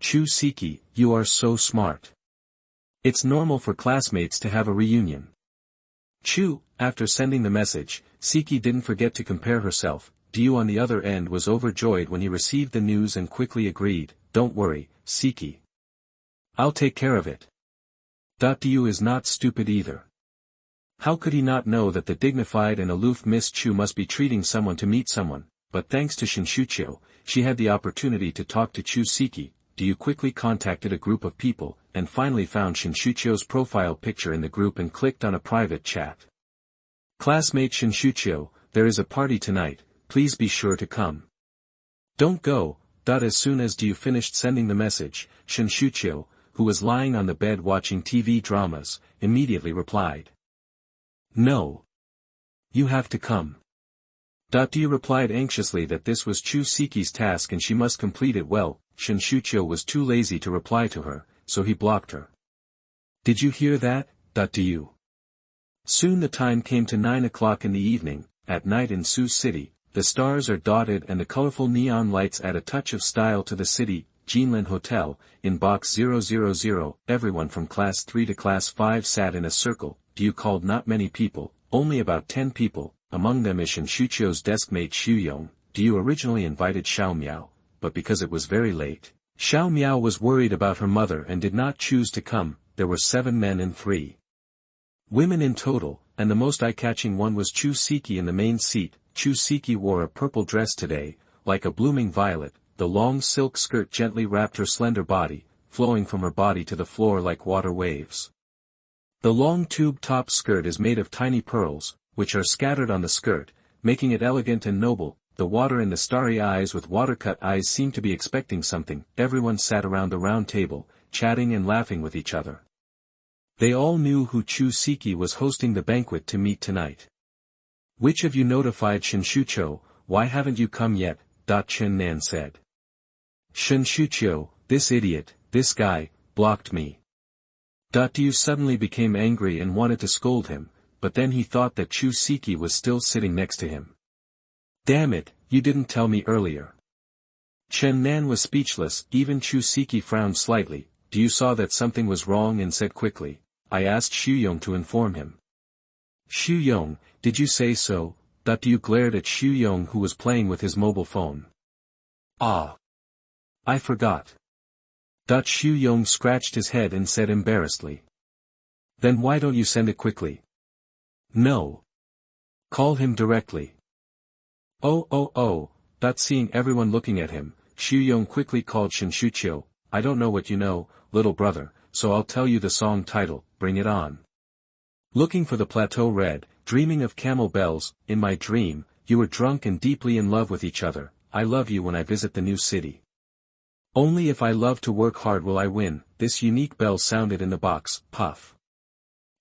Chu Siki, you are so smart. It's normal for classmates to have a reunion. Chu, after sending the message, Siki didn't forget to compare herself. Du on the other end was overjoyed when he received the news and quickly agreed, don't worry, Siki. I'll take care of it. Du is not stupid either. How could he not know that the dignified and aloof Miss Chu must be treating someone to meet someone? But thanks to Shinshutio, she had the opportunity to talk to Chu Siki. Du quickly contacted a group of people, and finally found Shinshutio's profile picture in the group and clicked on a private chat. Classmate Shinshutio, there is a party tonight, please be sure to come. Don't go. As soon as Du finished sending the message, Shinshutio, who was lying on the bed watching TV dramas, immediately replied. No. You have to come. Du replied anxiously that this was Chu Siki's task and she must complete it well. Shinshutio was too lazy to reply to her, so he blocked her. Did you hear that? Du. Soon the time came to 9 o'clock in the evening. At night in Su City, the stars are dotted and the colorful neon lights add a touch of style to the city. Jinlin Hotel, in box 000, everyone from class 3 to class 5 sat in a circle. Du called not many people, only about 10 people, among them is Shinshutio's deskmate Xuyong. Du originally invited Xiaomiao, but because it was very late, Xiaomiao was worried about her mother and did not choose to come. There were 7 men and 3 women in total, and the most eye-catching one was Chu Siki in the main seat. Chu Siki wore a purple dress today, like a blooming violet. The long silk skirt gently wrapped her slender body, flowing from her body to the floor like water waves. The long tube-top skirt is made of tiny pearls, which are scattered on the skirt, making it elegant and noble. The water in the starry eyes with water-cut eyes seemed to be expecting something. Everyone sat around the round table, chatting and laughing with each other. They all knew who Chu Siki was hosting the banquet to meet tonight. Which of you notified Shuqiao? Why haven't you come yet? Chen Nan said. Shuqiao, this idiot, this guy, blocked me. Du suddenly became angry and wanted to scold him, but then he thought that Chu Siki was still sitting next to him. Damn it, you didn't tell me earlier. Chen Nan was speechless. Even Chu Siki frowned slightly. Do you saw that something was wrong and said quickly, I asked Xu Yong to inform him. Xu Yong, did you say so? Du glared at Xu Yong who was playing with his mobile phone. Ah. I forgot. Xu Yong scratched his head and said embarrassedly. Then why don't you send it quickly? No. Call him directly. Oh. Seeing everyone looking at him, Xu Yong quickly called Shuqiao. I don't know what you know, little brother, so I'll tell you the song title, Bring It On. Looking for the plateau red, dreaming of camel bells, in my dream, you were drunk and deeply in love with each other, I love you when I visit the new city. Only if I love to work hard will I win, this unique bell sounded in the box, puff.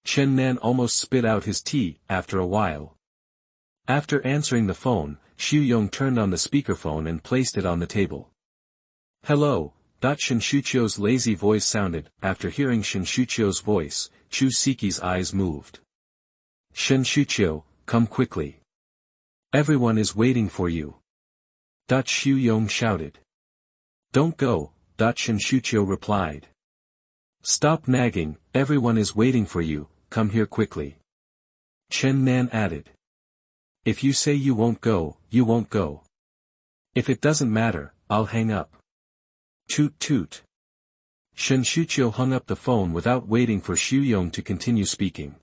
Chen Nan almost spit out his tea, after a while. After answering the phone, Xu Yong turned on the speakerphone and placed it on the table. Hello, Shuqiao's lazy voice sounded. After hearing Shuqiao's voice, Chu Siki's eyes moved. Shuqiao, come quickly. Everyone is waiting for you. Xu Yong shouted. Don't go, Shuqiao replied. Stop nagging, everyone is waiting for you, come here quickly. Chen Nan added. If you say you won't go, you won't go. If it doesn't matter, I'll hang up. Toot toot. Shuqiao hung up the phone without waiting for Xu Yong to continue speaking.